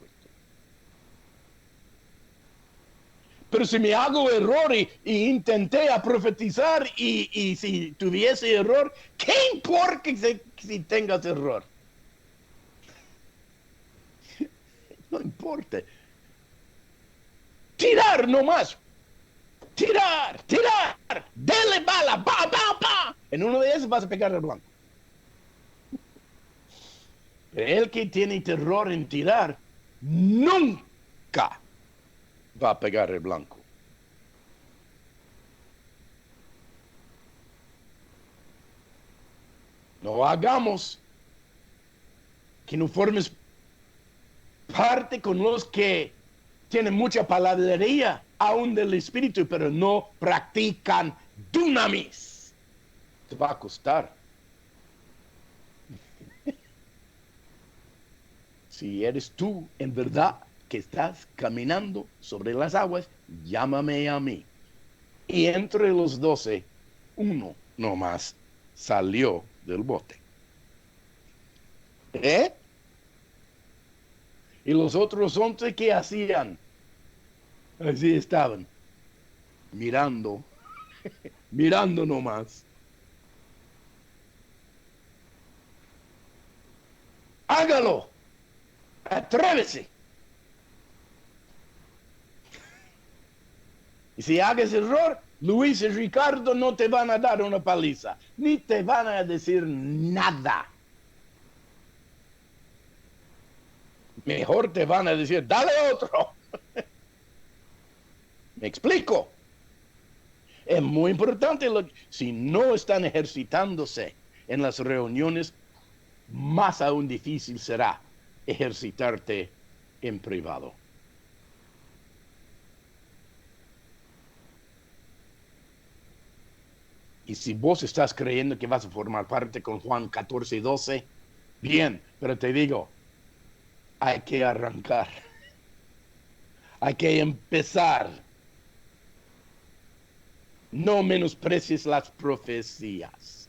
Pero si me hago error y intenté a profetizar y si tuviese error, ¿qué importa si tengas error? No importa. Tirar nomás. Tirar. Dele bala. Pa. En uno de esos vas a pegar al blanco. Pero el que tiene terror en tirar, nunca va a pegar el blanco. No hagamos que no formes parte con los que tienen mucha palabrería aún del espíritu, pero no practican dunamis. Te va a costar. Si eres tú en verdad que estás caminando sobre las aguas, llámame a mí. Y entre los 12, uno nomás salió del bote. Y los otros 11, ¿qué hacían? Así estaban, mirando nomás. Hágalo. Atrévese. Y si hagas error, Luis y Ricardo no te van a dar una paliza, ni te van a decir nada. mejor te van a decir, dale otro. ¿Me explico? Es muy importante, si no están ejercitándose en las reuniones, más aún difícil será ejercitarte en privado. Y si vos estás creyendo que vas a formar parte con Juan 14:12, bien, pero te digo, hay que arrancar. Hay que empezar. No menosprecies las profecías.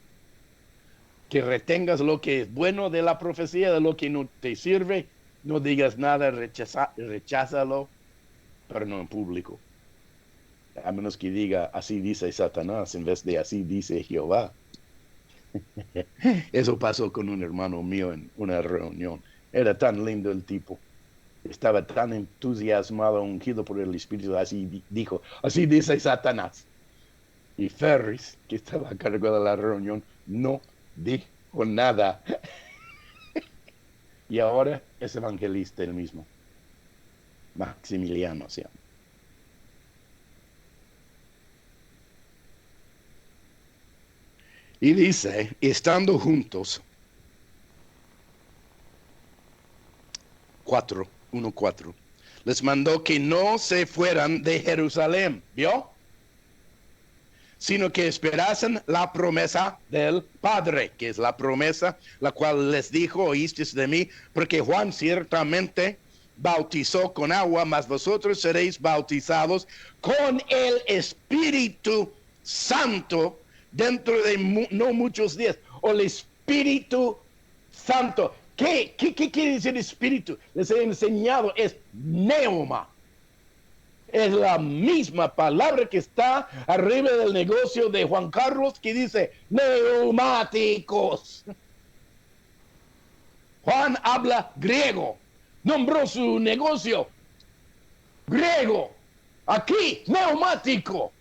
Que retengas lo que es bueno de la profecía, de lo que no te sirve. No digas nada, recházalo, pero no en público. A menos que diga, así dice Satanás, en vez de así dice Jehová. Eso pasó con un hermano mío en una reunión. Era tan lindo el tipo. Estaba tan entusiasmado, ungido por el Espíritu, así dijo, así dice Satanás. Y Ferris, que estaba a cargo de la reunión, no dijo nada. Y ahora es evangelista el mismo. Maximiliano se llama. Y dice, estando juntos, 1:4, les mandó que no se fueran de Jerusalén, ¿vio? Sino que esperasen la promesa del Padre, que es la promesa, la cual les dijo, oísteis de mí, porque Juan ciertamente bautizó con agua, mas vosotros seréis bautizados con el Espíritu Santo dentro de no muchos días, o el Espíritu Santo. ¿Qué quiere decir Espíritu? Les he enseñado, es neuma. Es la misma palabra que está arriba del negocio de Juan Carlos, que dice neumáticos. Juan habla griego, nombró su negocio griego. Aquí, neumático.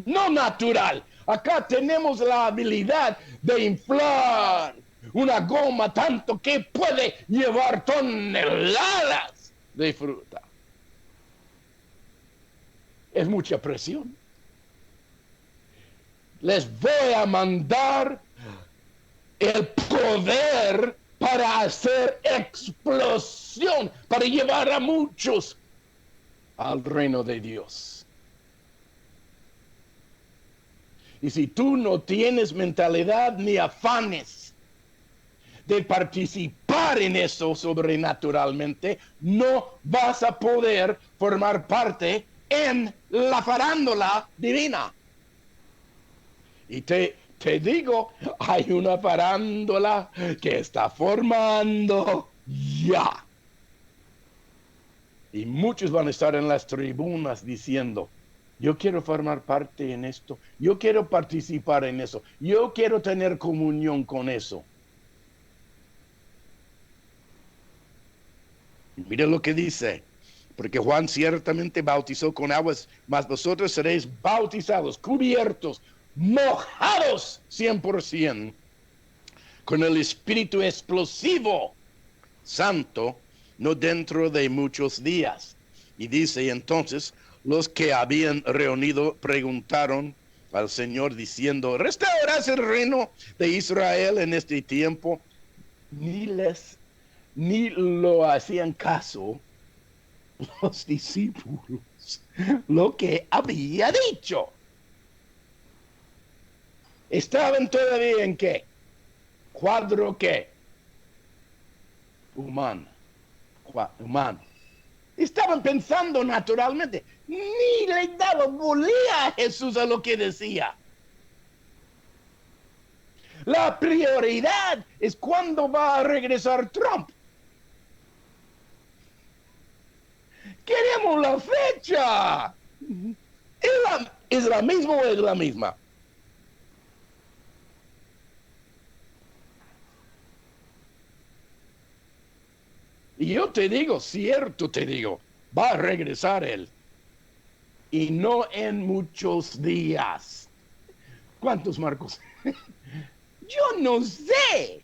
No natural. Acá tenemos la habilidad de inflar una goma tanto que puede llevar toneladas de fruta. Es mucha presión. Les voy a mandar el poder para hacer explosión, para llevar a muchos al reino de Dios. Y si tú no tienes mentalidad ni afanes de participar en eso sobrenaturalmente, no vas a poder formar parte en la farándula divina. Y te digo, hay una farándula que está formando ya. Y muchos van a estar en las tribunas diciendo, yo quiero formar parte en esto, yo quiero participar en eso, yo quiero tener comunión con eso. Y mira lo que dice, porque Juan ciertamente bautizó con aguas, mas vosotros seréis bautizados, cubiertos, mojados 100% con el Espíritu explosivo Santo, no dentro de muchos días. Y dice entonces, los que habían reunido preguntaron al Señor diciendo, ¿restaurarás el reino de Israel en este tiempo? Ni lo hacían caso los discípulos, lo que había dicho. Estaban todavía en qué? Cuadro qué? Humano. Estaban pensando naturalmente. Ni le daba bolilla a Jesús a lo que decía. La prioridad es cuándo va a regresar Trump. Queremos la fecha. ¿Es la misma o es la misma? Y yo te digo, cierto te digo, va a regresar él. Y no en muchos días. ¿Cuántos, Marcos? Yo no sé.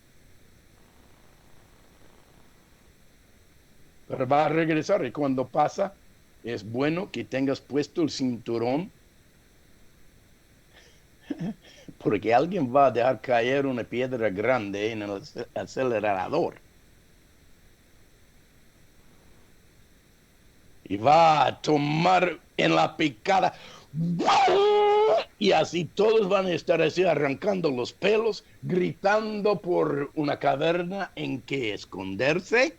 pero va a regresar y cuando pasa, es bueno que tengas puesto el cinturón porque alguien va a dejar caer una piedra grande en el acelerador y va a tomar en la picada. Y así todos van a estar así arrancando los pelos, gritando por una caverna en que esconderse.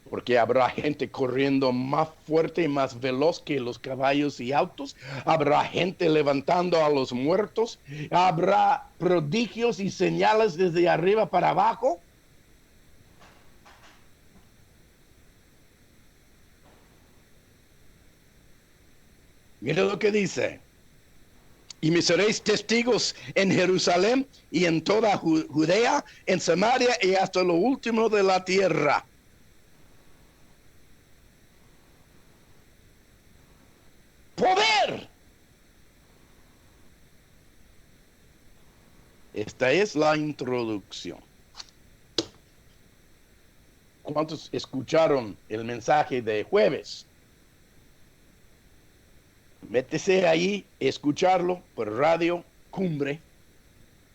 Porque habrá gente corriendo más fuerte y más veloz que los caballos y autos, habrá gente levantando a los muertos, habrá prodigios y señales desde arriba para abajo. Mira lo que dice. Y me seréis testigos en Jerusalén y en toda Judea, en Samaria y hasta lo último de la tierra. Poder. Esta es la introducción. ¿Cuántos escucharon el mensaje de jueves? Métese ahí, escucharlo por radio, Cumbre.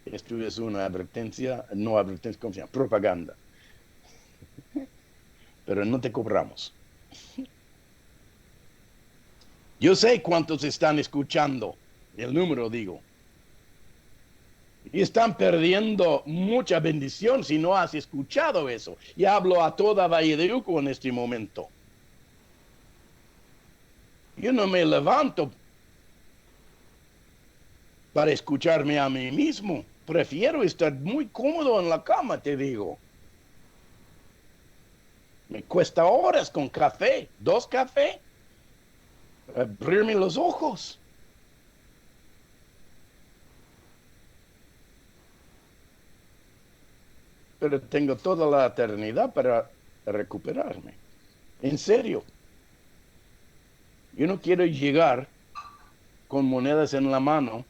Esto es una advertencia, no advertencia, ¿cómo se llama? Propaganda. Pero no te cobramos. Yo sé cuántos están escuchando, el número digo. Y están perdiendo mucha bendición si no has escuchado eso. Y hablo a toda Valledeuco en este momento. Yo no me levanto para escucharme a mí mismo. Prefiero estar muy cómodo en la cama, te digo. Me cuesta horas con café, 2 cafés, abrirme los ojos. Pero tengo toda la eternidad para recuperarme. En serio. Yo no quiero llegar con monedas en la mano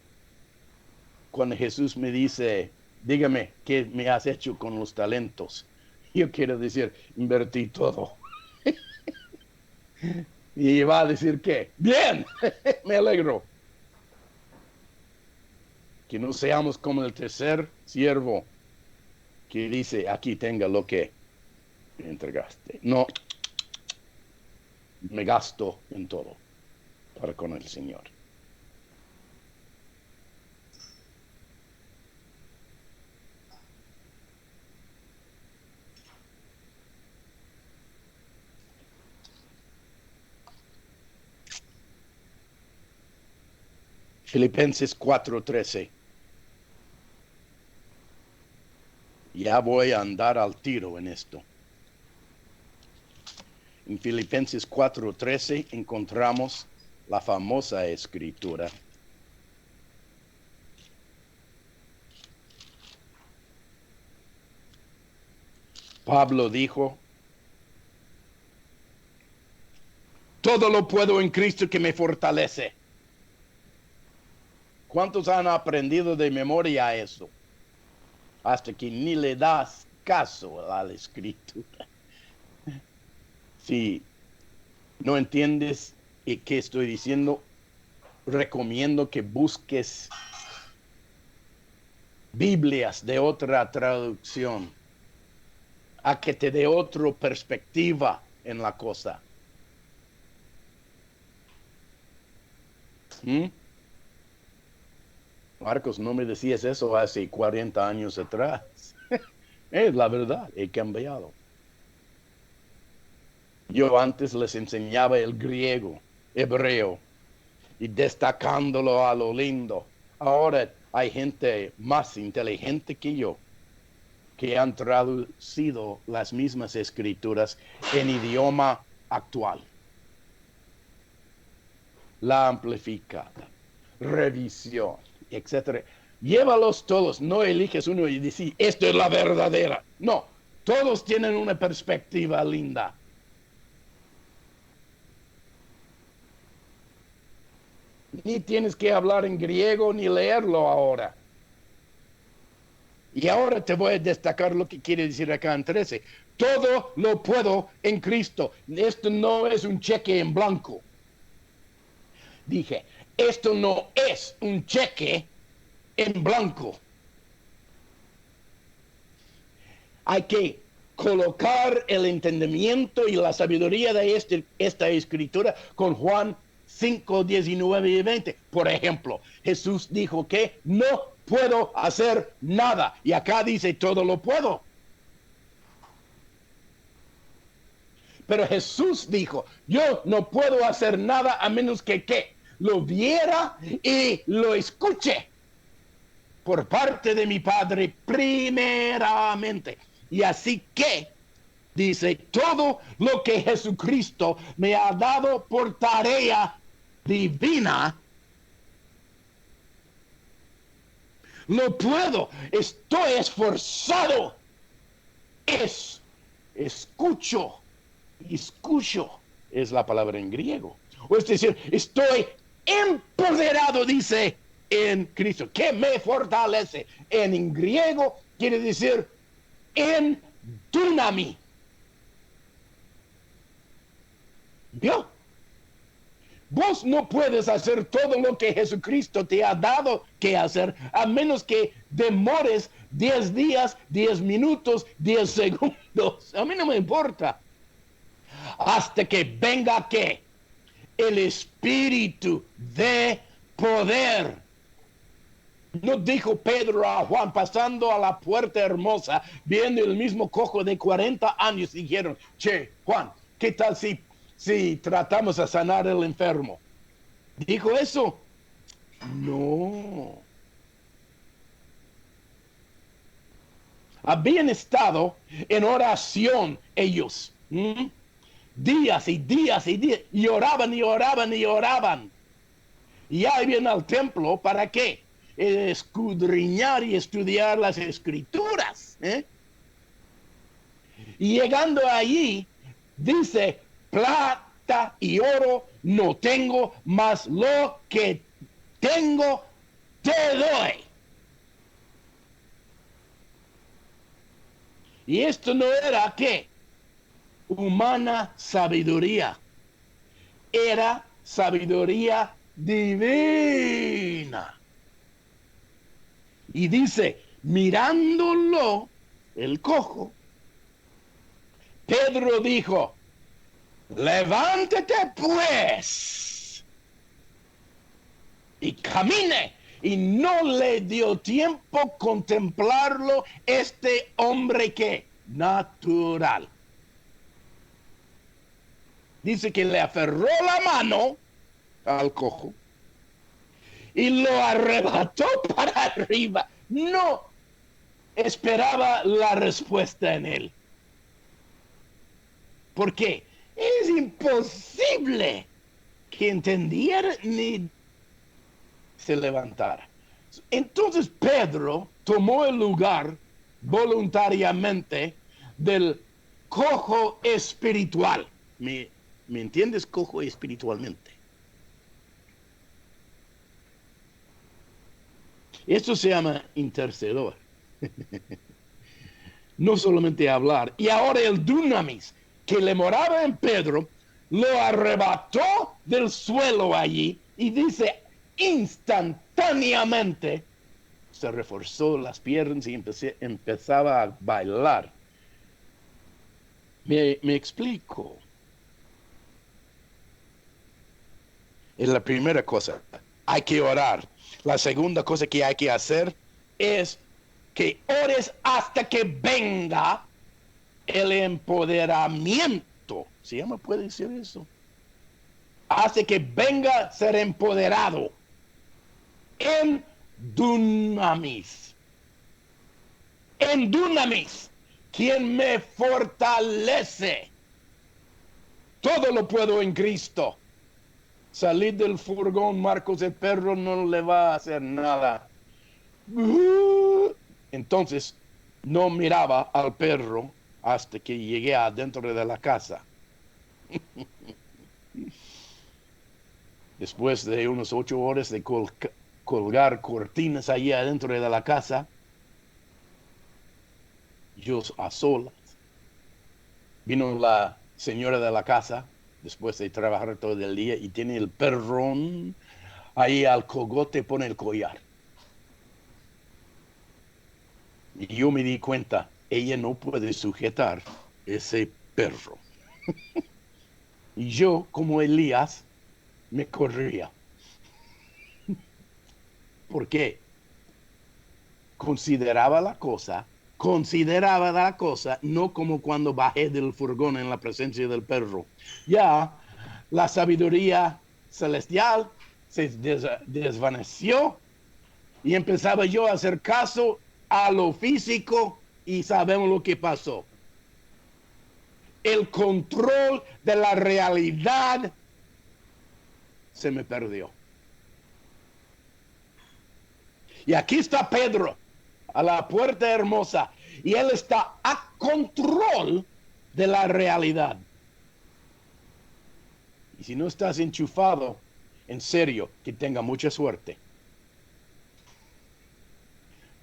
cuando Jesús me dice, dígame, ¿qué me has hecho con los talentos? Yo quiero decir, invertí todo. Y va a decir, ¿qué? Bien, me alegro. Que no seamos como el tercer siervo que dice, aquí tenga lo que me entregaste. No, me gasto en todo para con el Señor. Filipenses 4:13. Ya voy a andar al tiro en esto. En Filipenses 4:13 encontramos la famosa escritura. Pablo dijo, todo lo puedo en Cristo que me fortalece. ¿Cuántos han aprendido de memoria eso? Hasta que ni le das caso a la escritura. Si no entiendes qué estoy diciendo, recomiendo que busques Biblias de otra traducción, a que te dé otra perspectiva en la cosa. Marcos, no me decías eso hace 40 años atrás. Es la verdad, he cambiado. Yo antes les enseñaba el griego, hebreo, y destacándolo a lo lindo. Ahora hay gente más inteligente que yo que han traducido las mismas escrituras en idioma actual. La amplificada, revisión, etcétera. Llévalos todos, no eliges uno y dices, esto es la verdadera. No, todos tienen una perspectiva linda. Ni tienes que hablar en griego ni leerlo ahora. Y ahora te voy a destacar lo que quiere decir acá en 13. Todo lo puedo en Cristo. Esto no es un cheque en blanco. Dije, esto no es un cheque en blanco. Hay que colocar el entendimiento y la sabiduría de esta escritura con Juan 5, 19 y 20. Por ejemplo, Jesús dijo que no puedo hacer nada. Y acá dice, todo lo puedo. Pero Jesús dijo, yo no puedo hacer nada a menos que lo viera y lo escuche por parte de mi Padre primeramente. Y así que, dice, todo lo que Jesucristo me ha dado por tarea divina, lo puedo, estoy esforzado, escucho es la palabra en griego. O es decir, estoy empoderado, dice, en Cristo, que me fortalece. En griego quiere decir en dunami. ¿Vio? Vos no puedes hacer todo lo que Jesucristo te ha dado que hacer, a menos que demores 10 días, 10 minutos, 10 segundos. A mí no me importa. Hasta que venga ¿qué? El espíritu de poder. No dijo Pedro a Juan, pasando a la puerta hermosa, viendo el mismo cojo de 40 años, dijeron, che, Juan, ¿qué tal si tratamos a sanar al enfermo? ¿Dijo eso? No. Habían estado en oración ellos. Días y días y días. Y oraban y oraban y oraban. Y ya iban al templo, ¿para qué? Escudriñar y estudiar las escrituras. Y llegando allí, dice, plata y oro no tengo, mas lo que tengo te doy. Y esto no era ¿qué? Humana sabiduría. Era sabiduría divina. Y dice, mirándolo, el cojo, Pedro dijo, levántate pues y camine. Y no le dio tiempo contemplarlo este hombre que natural. Dice que le aferró la mano al cojo y lo arrebató para arriba. No esperaba la respuesta en él. Porque es imposible que entendiera ni se levantara. Entonces Pedro tomó el lugar voluntariamente del cojo espiritual. ¿Me entiendes? Cojo espiritualmente. Esto se llama intercedor. No solamente hablar. Y ahora el dunamis que le moraba en Pedro lo arrebató del suelo allí y dice instantáneamente se reforzó las piernas y empezaba a bailar. Me explico. Es la primera cosa. Hay que orar. La segunda cosa que hay que hacer es que ores hasta que venga el empoderamiento. ¿Sí me puede decir eso? Hasta que venga ser empoderado en dunamis. En dunamis, quien me fortalece. Todo lo puedo en Cristo. Salir del furgón, Marcos el perro no le va a hacer nada. Entonces, no miraba al perro hasta que llegué adentro de la casa. Después de unas 8 horas de colgar cortinas allí adentro de la casa, yo a solas. Vino la señora de la casa después de trabajar todo el día y tiene el perrón ahí al cogote, pone el collar. Y yo me di cuenta, ella no puede sujetar ese perro. Y yo, como Elías, me corría. ¿Por qué? Consideraba la cosa, no como cuando bajé del furgón en la presencia del perro. Ya la sabiduría celestial se desvaneció y empezaba yo a hacer caso a lo físico y sabemos lo que pasó. El control de la realidad se me perdió. Y aquí está Pedro a la puerta hermosa y él está a control de la realidad. Y si no estás enchufado, en serio, que tenga mucha suerte.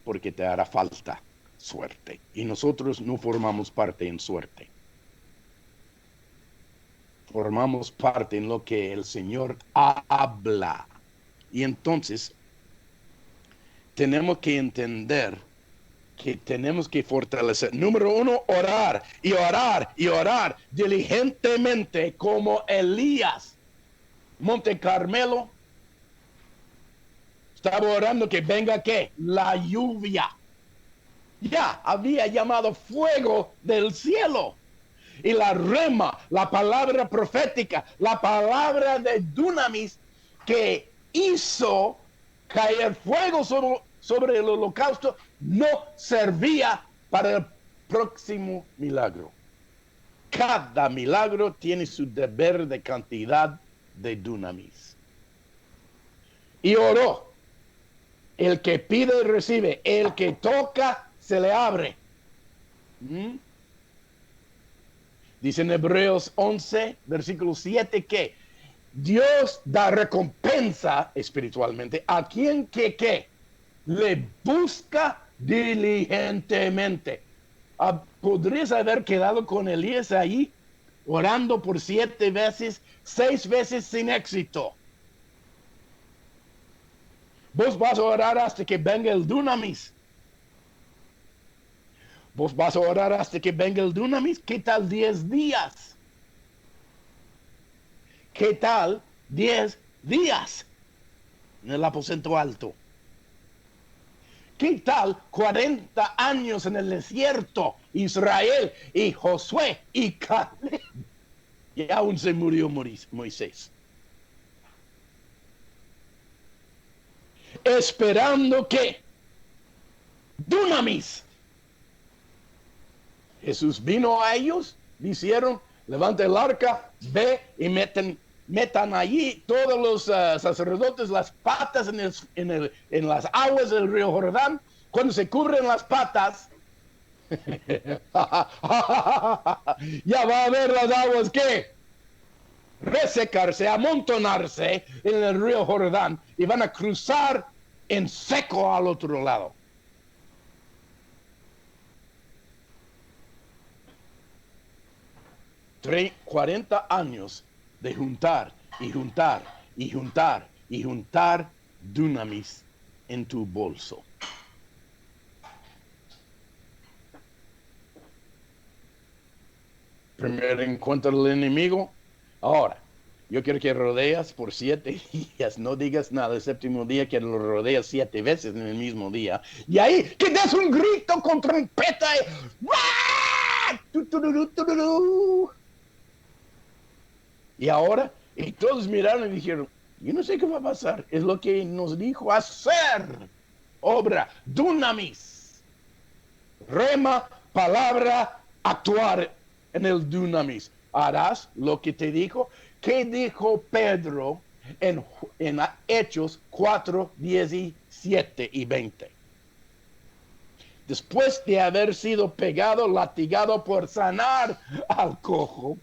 Porque te hará falta suerte. Y nosotros no formamos parte en suerte. Formamos parte en lo que el Señor habla. Y entonces tenemos que entender que tenemos que fortalecer. Número uno, orar y orar y orar diligentemente como Elías. Monte Carmelo estaba orando que venga ¿qué? La lluvia. Ya había llamado fuego del cielo. Y la rema, la palabra profética, la palabra de Dunamis que hizo caer fuego sobre el holocausto, no servía para el próximo milagro. Cada milagro tiene su deber de cantidad de Dunamis. Y oró. El que pide recibe, el que toca se le abre. Dice en Hebreos 11, versículo 7, que Dios da recompensa espiritualmente a quien que le busca diligentemente. ¿Podrías haber quedado con Elías ahí orando por 7 veces, 6 veces sin éxito? Vos vas a orar hasta que venga el Dunamis. Vos vas a orar hasta que venga el Dunamis. ¿Qué tal 10 días? ¿Qué tal 10 días en el aposento alto? ¿Qué tal 40 años en el desierto? Israel y Josué y Caleb. Y aún se murió Moisés. Esperando que Dunamis. Jesús vino a ellos, dijeron, levanta el arca, ve y metan allí todos los sacerdotes las patas en las aguas del río Jordán. Cuando se cubren las patas, ya va a haber las aguas que resecarse, amontonarse en el río Jordán y van a cruzar en seco al otro lado. Tres, 40 años de juntar y juntar y juntar y juntar Dunamis en tu bolso. Primer encuentro del enemigo. Ahora, yo quiero que rodeas por 7 días. No digas nada el séptimo día, que lo rodeas 7 veces en el mismo día. Y ahí que des un grito con trompeta. Y ahora, y todos miraron y dijeron, yo no sé qué va a pasar. Es lo que nos dijo hacer. Obra, Dunamis. Rema, palabra, actuar en el Dunamis. Harás lo que te dijo. ¿Qué dijo Pedro en Hechos 4, 17 y 20? Después de haber sido pegado, latigado por sanar al cojo,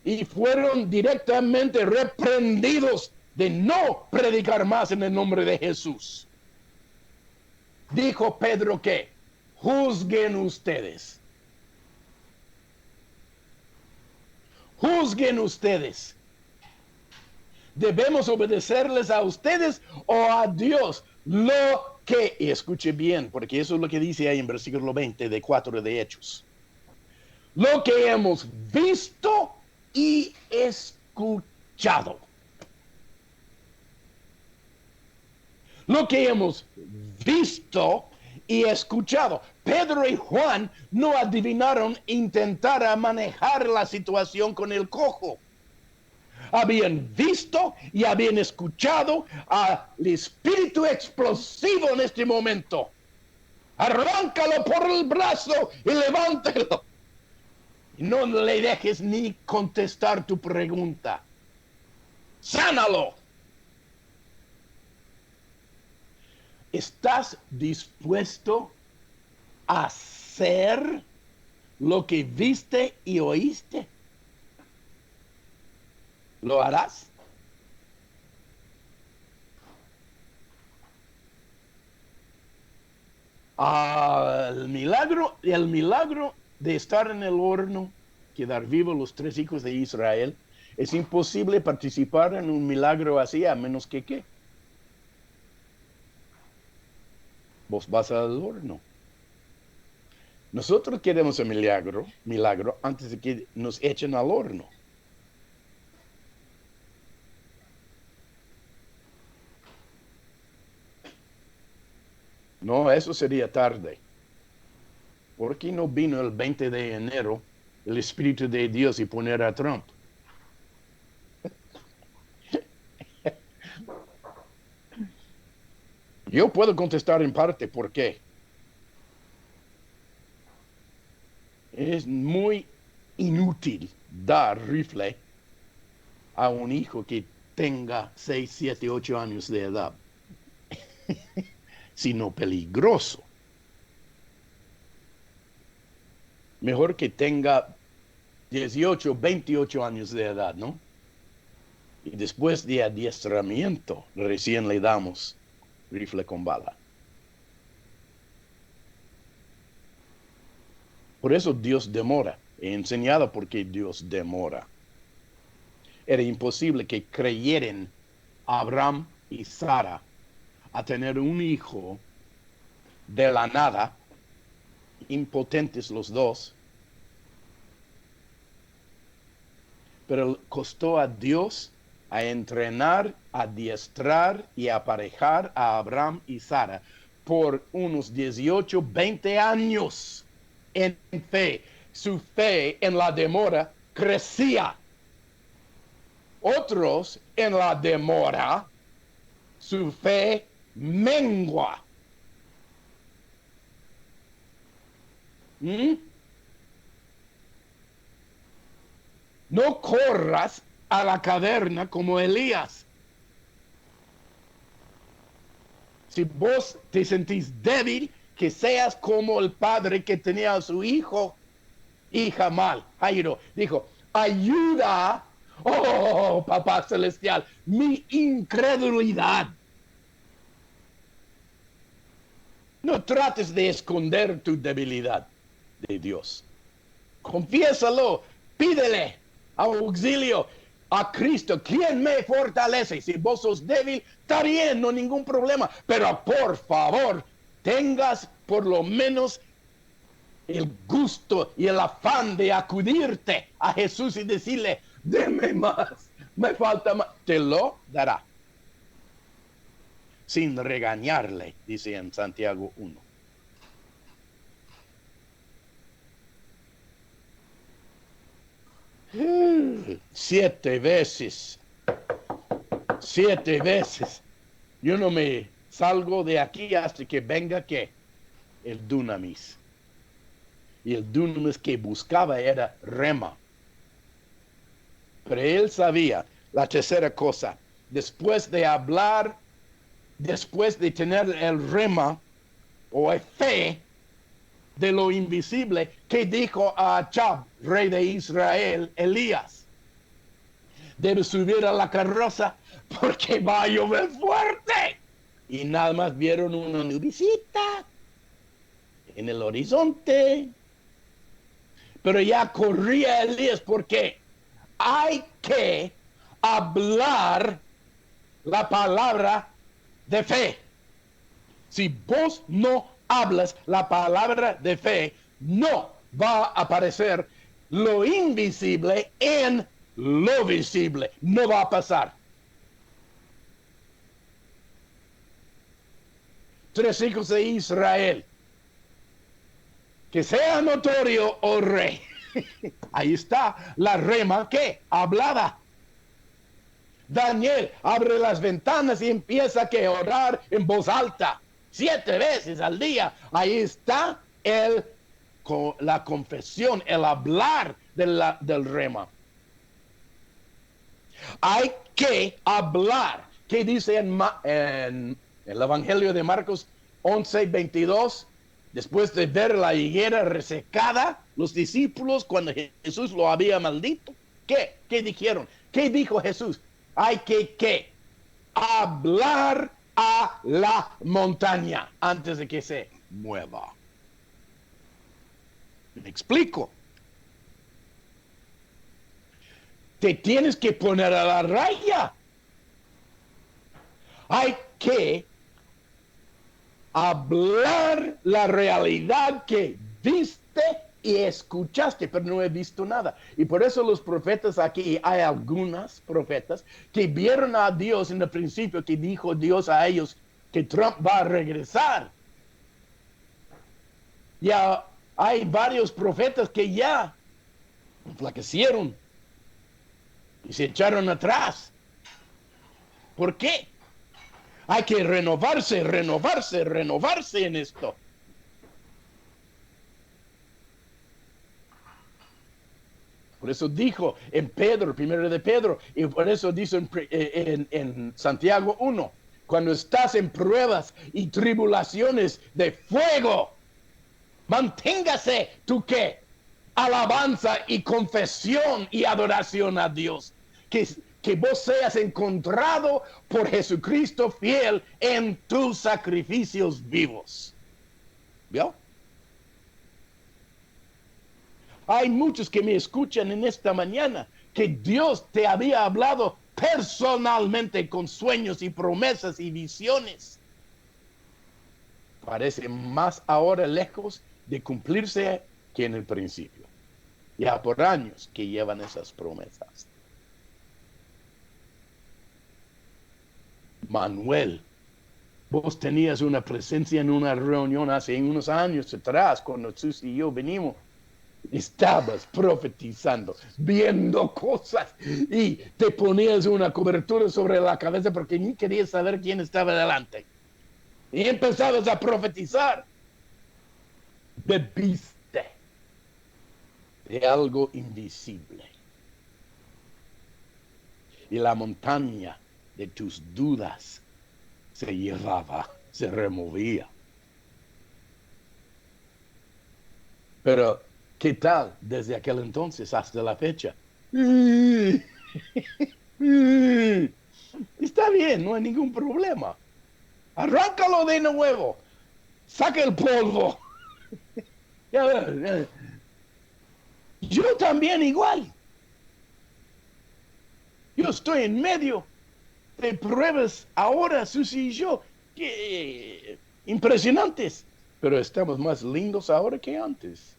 y fueron directamente reprendidos de no predicar más en el nombre de Jesús. Dijo Pedro que juzguen ustedes. Juzguen ustedes. ¿Debemos obedecerles a ustedes o a Dios? Lo que, y escuche bien, porque eso es lo que dice ahí en versículo 20 de 4 de Hechos. Lo que hemos visto y escuchado. Lo que hemos visto y escuchado. Pedro y Juan no adivinaron intentar manejar la situación con el cojo. Habían visto y habían escuchado al espíritu explosivo en este momento. Arráncalo por el brazo y levántalo. No le dejes ni contestar tu pregunta. Sánalo. ¿Estás dispuesto a hacer lo que viste y oíste? ¿Lo harás? El milagro de estar en el horno, quedar vivos los 3 hijos de Israel, es imposible participar en un milagro así a menos que ¿qué? Vos vas al horno. Nosotros queremos el milagro antes de que nos echen al horno. No, eso sería tarde. ¿Por qué no vino el 20 de enero el Espíritu de Dios y poner a Trump? Yo puedo contestar en parte por qué. Es muy inútil dar rifle a un hijo que tenga 6, 7, 8 años de edad, sino peligroso. Mejor que tenga 18, 28 años de edad, ¿no? Y después de adiestramiento, recién le damos rifle con bala. Por eso Dios demora. He enseñado por qué Dios demora. Era imposible que creyeran Abraham y Sara a tener un hijo de la nada, impotentes los dos, pero costó a Dios a entrenar, adiestrar y aparejar a Abraham y Sara por unos 18, 20 años en fe. Su fe en la demora crecía. Otros en la demora, su fe mengua. No corras a la caverna como Elías. Si vos te sentís débil, que seas como el padre que tenía a su hija mal. Jairo dijo, ayuda, oh papá celestial, mi incredulidad. No trates de esconder tu debilidad de Dios. Confiésalo, pídele auxilio a Cristo. ¿Quién me fortalece? Si vos sos débil, está bien, no ningún problema. Pero por favor, tengas por lo menos el gusto y el afán de acudirte a Jesús y decirle, deme más, me falta más. Te lo dará. Sin regañarle, dice en Santiago 1. Siete veces. Yo no me salgo de aquí hasta que venga ¿qué? El dunamis. Y el dunamis que buscaba era rema. Pero él sabía la tercera cosa. Después de hablar, después de tener el rema o fe de lo invisible, que dijo a Achab, rey de Israel, Elías, debe subir a la carroza porque va a llover fuerte. y nada más vieron una nubecita en el horizonte. Pero ya corría Elías porque hay que hablar la palabra de fe. Si vos no hablas la palabra de fe, no va a aparecer lo invisible en lo visible. No va a pasar. 3 hijos de Israel. Que sea notorio, oh rey. Ahí está la rema que hablada. Daniel abre las ventanas y empieza a orar en voz alta 7 veces al día. Ahí está la confesión, el hablar del rema. Hay que hablar. ¿Qué dice en el Evangelio de Marcos 11:22? Después de ver la higuera resecada, los discípulos, cuando Jesús lo había maldito, ¿qué dijeron? ¿Qué dijo Jesús? Hay que hablar a la montaña antes de que se mueva. ¿Me explico? Te tienes que poner a la raya. Hay que hablar la realidad que viste y escuchaste, pero no he visto nada. Y por eso los profetas aquí, hay algunos profetas que vieron a Dios en el principio, que dijo Dios a ellos que Trump va a regresar. Ya hay varios profetas que ya enflaquecieron y se echaron atrás. ¿Por qué? Hay que renovarse en esto. Por eso dijo en Pedro, primero de Pedro, y por eso dice en Santiago 1, cuando estás en pruebas y tribulaciones de fuego, manténgase tu qué, alabanza y confesión y adoración a Dios. Que vos seas encontrado por Jesucristo fiel en tus sacrificios vivos. ¿Vio? Hay muchos que me escuchan en esta mañana que Dios te había hablado personalmente con sueños y promesas y visiones. Parece más ahora lejos de cumplirse que en el principio. Ya por años que llevan esas promesas. Manuel, vos tenías una presencia en una reunión hace unos años atrás cuando Susi y yo venimos. Estabas profetizando, viendo cosas y te ponías una cobertura sobre la cabeza porque ni querías saber quién estaba delante. Y empezabas a profetizar. Bebiste de algo invisible. Y la montaña de tus dudas se llevaba, se removía. Pero ¿qué tal desde aquel entonces hasta la fecha? Está bien, no hay ningún problema. Arráncalo de nuevo. Saca el polvo. Yo también igual. Yo estoy en medio de pruebas ahora, Susi y yo. Impresionantes. Pero estamos más lindos ahora que antes.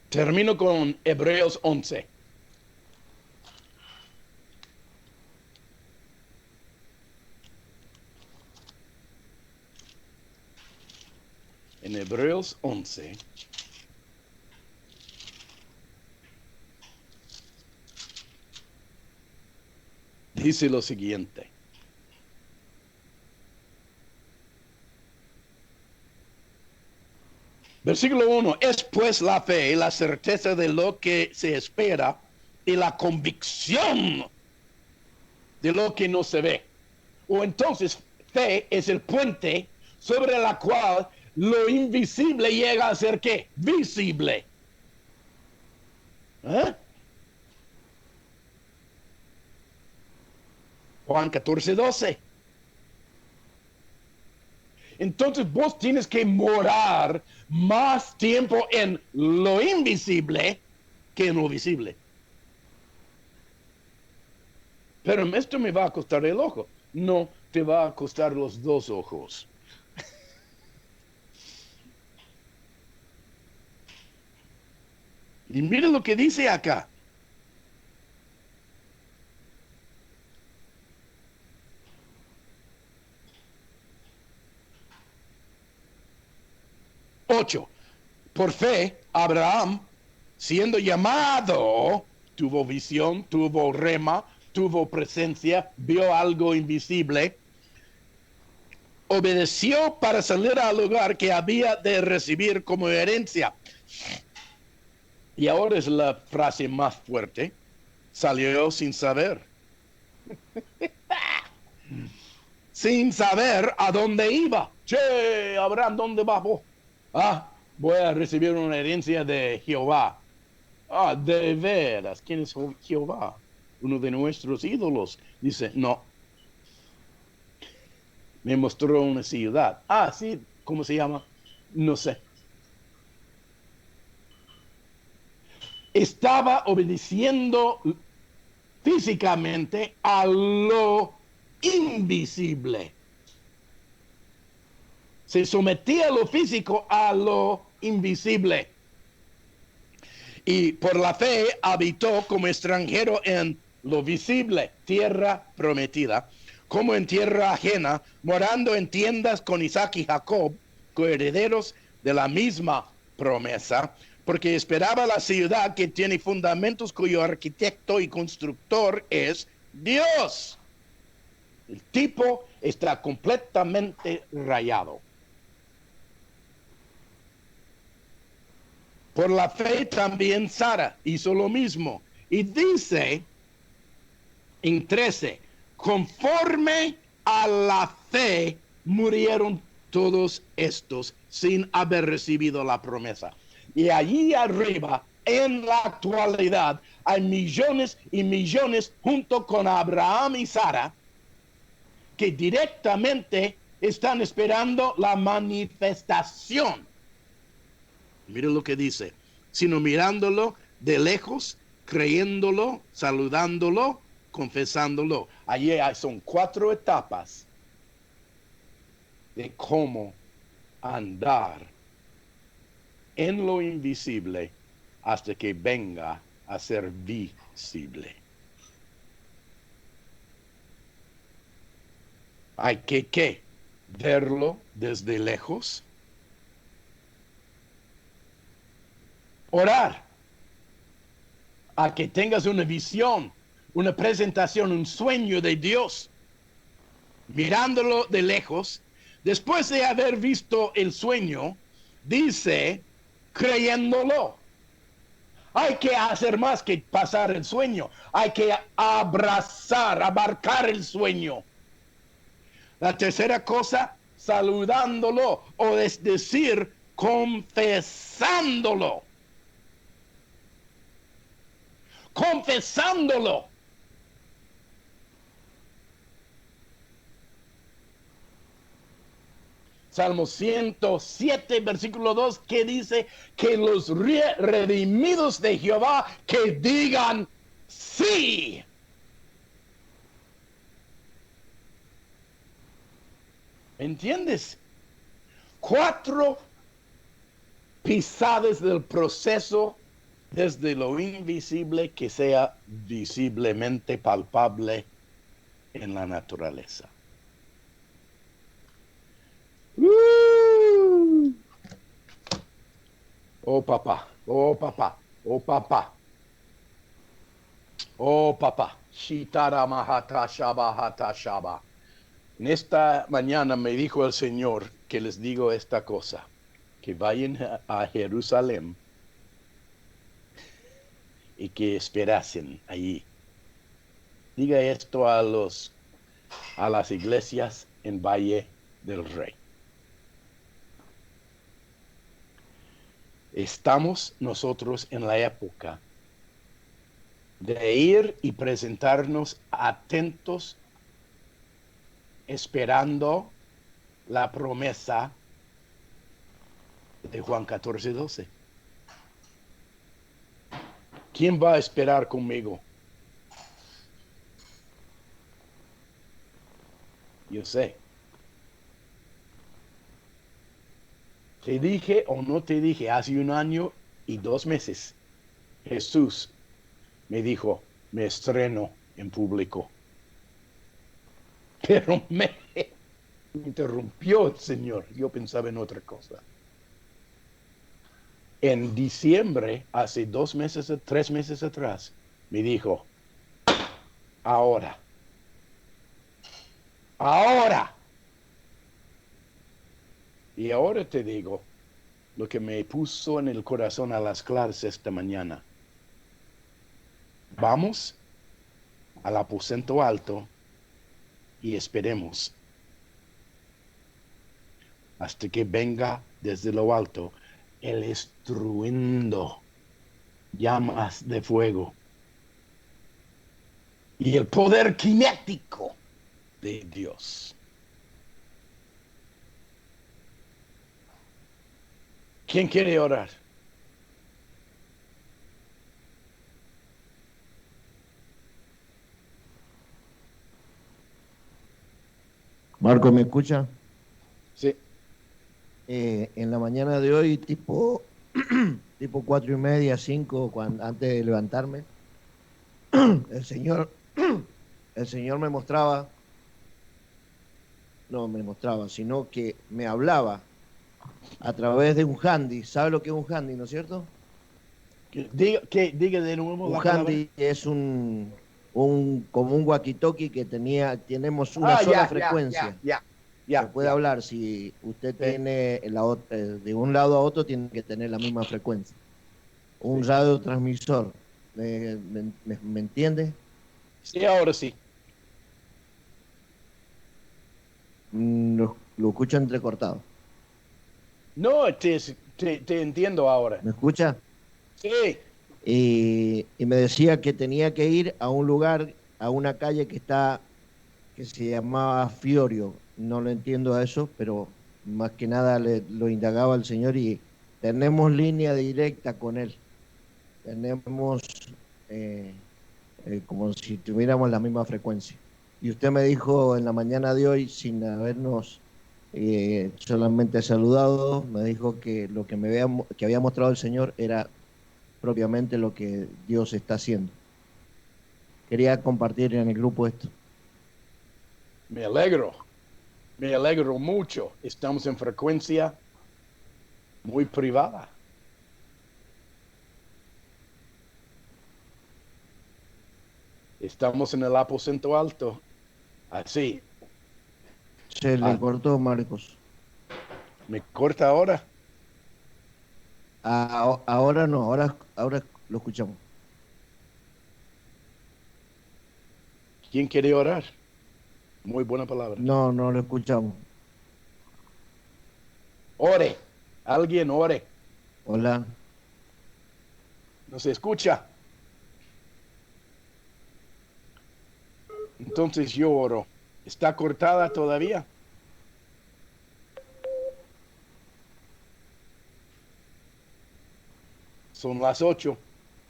Termino con Hebreos 11. En Hebreos 11. Dice lo siguiente. Versículo 1, es pues la fe, la certeza de lo que se espera y la convicción de lo que no se ve. O entonces, fe es el puente sobre la cual lo invisible llega a ser ¿qué? Visible. ¿Eh? Juan 14:12. Entonces vos tienes que morar más tiempo en lo invisible que en lo visible. Pero esto me va a costar el ojo. No, te va a costar los dos ojos. Y mire lo que dice acá. Ocho. Por fe, Abraham, siendo llamado, tuvo visión, tuvo rema, tuvo presencia, vio algo invisible, obedeció para salir al lugar que había de recibir como herencia. Y ahora es la frase más fuerte. Salió sin saber. Sin saber a dónde iba. Che, Abraham, ¿dónde vas vos? Ah, voy a recibir una herencia de Jehová. Ah, de veras, ¿quién es Jehová? Uno de nuestros ídolos. Dice, no. Me mostró una ciudad. Ah, sí, ¿cómo se llama? No sé. Estaba obedeciendo físicamente a lo invisible. Se sometía a lo físico a lo invisible. Y por la fe habitó como extranjero en lo visible, tierra prometida, como en tierra ajena, morando en tiendas con Isaac y Jacob, coherederos de la misma promesa, porque esperaba la ciudad que tiene fundamentos, cuyo arquitecto y constructor es Dios. El tipo está completamente rayado. Por la fe también Sara hizo lo mismo. Y dice en 13, conforme a la fe murieron todos estos sin haber recibido la promesa. Y allí arriba, en la actualidad, hay millones y millones junto con Abraham y Sara que directamente están esperando la manifestación. Mire lo que dice, sino mirándolo de lejos, creyéndolo, saludándolo, confesándolo. Allí son 4 etapas de cómo andar en lo invisible hasta que venga a ser visible. Hay que verlo desde lejos. Orar a que tengas una visión, una presentación, un sueño de Dios, mirándolo de lejos. Después de haber visto el sueño, dice, creyéndolo. Hay que hacer más que pasar el sueño. Hay que abrazar, abarcar el sueño. La tercera cosa, saludándolo, o es decir, confesándolo. Confesándolo. Salmo 107, versículo 2, que dice que los redimidos de Jehová que digan sí. ¿Entiendes? 4 pisadas del proceso desde lo invisible que sea visiblemente palpable en la naturaleza. Oh papá, oh papá, oh papá, oh papá. Shitara mahata shaba hata shaba. En esta mañana me dijo el Señor que les digo esta cosa, que vayan a Jerusalén y que esperasen allí. Diga esto a las iglesias en Valle del Rey. Estamos nosotros en la época de ir y presentarnos atentos, esperando la promesa de Juan 14:12. ¿Quién va a esperar conmigo? Yo sé. Te dije o no te dije hace 1 año y 2 meses. Jesús me dijo, me estreno en público. Pero me interrumpió el Señor. Yo pensaba en otra cosa. En diciembre, hace 2 meses, 3 meses atrás, me dijo, ahora. Y ahora te digo lo que me puso en el corazón a las clases esta mañana. Vamos al aposento alto y esperemos hasta que venga desde lo alto el estruendo, llamas de fuego y el poder cinético de Dios. ¿Quién quiere orar? Marco, ¿me escucha? Sí. En la mañana de hoy, tipo 4:30, 5, antes de levantarme, el Señor me mostraba, no me mostraba, sino que me hablaba a través de un handy. ¿Sabe lo que es un handy, no es cierto? Diga de nuevo la Un palabra. handy es como un walkie-talkie que tenemos una sola frecuencia. Se puede hablar. Si usted tiene de un lado a otro, tiene que tener la misma frecuencia. Un radiotransmisor. ¿Me entiende? Sí, ahora sí. Lo escucho entrecortado. No, te entiendo ahora. ¿Me escucha? Sí. Y me decía que tenía que ir a un lugar, a una calle que se llamaba Fiorio. No lo entiendo a eso, pero más que nada lo indagaba el señor y tenemos línea directa con él. Tenemos como si tuviéramos la misma frecuencia. Y usted me dijo en la mañana de hoy, sin habernos solamente saludado, me dijo que lo que que había mostrado el Señor era propiamente lo que Dios está haciendo. Quería compartir en el grupo esto. Me alegro mucho. Estamos en frecuencia muy privada. Estamos en el aposento alto. Así. Se le cortó, Marcos. ¿Me corta ahora? Ahora no, ahora lo escuchamos. ¿Quién quiere orar? Muy buena palabra. No lo escuchamos. Ore. Alguien ore. Hola. No se escucha. Entonces yo oro. ¿Está cortada todavía? Son las 8.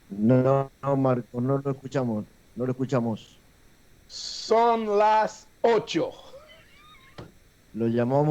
No, Marco, no lo escuchamos. No lo escuchamos. Son las 8. Lo llamamos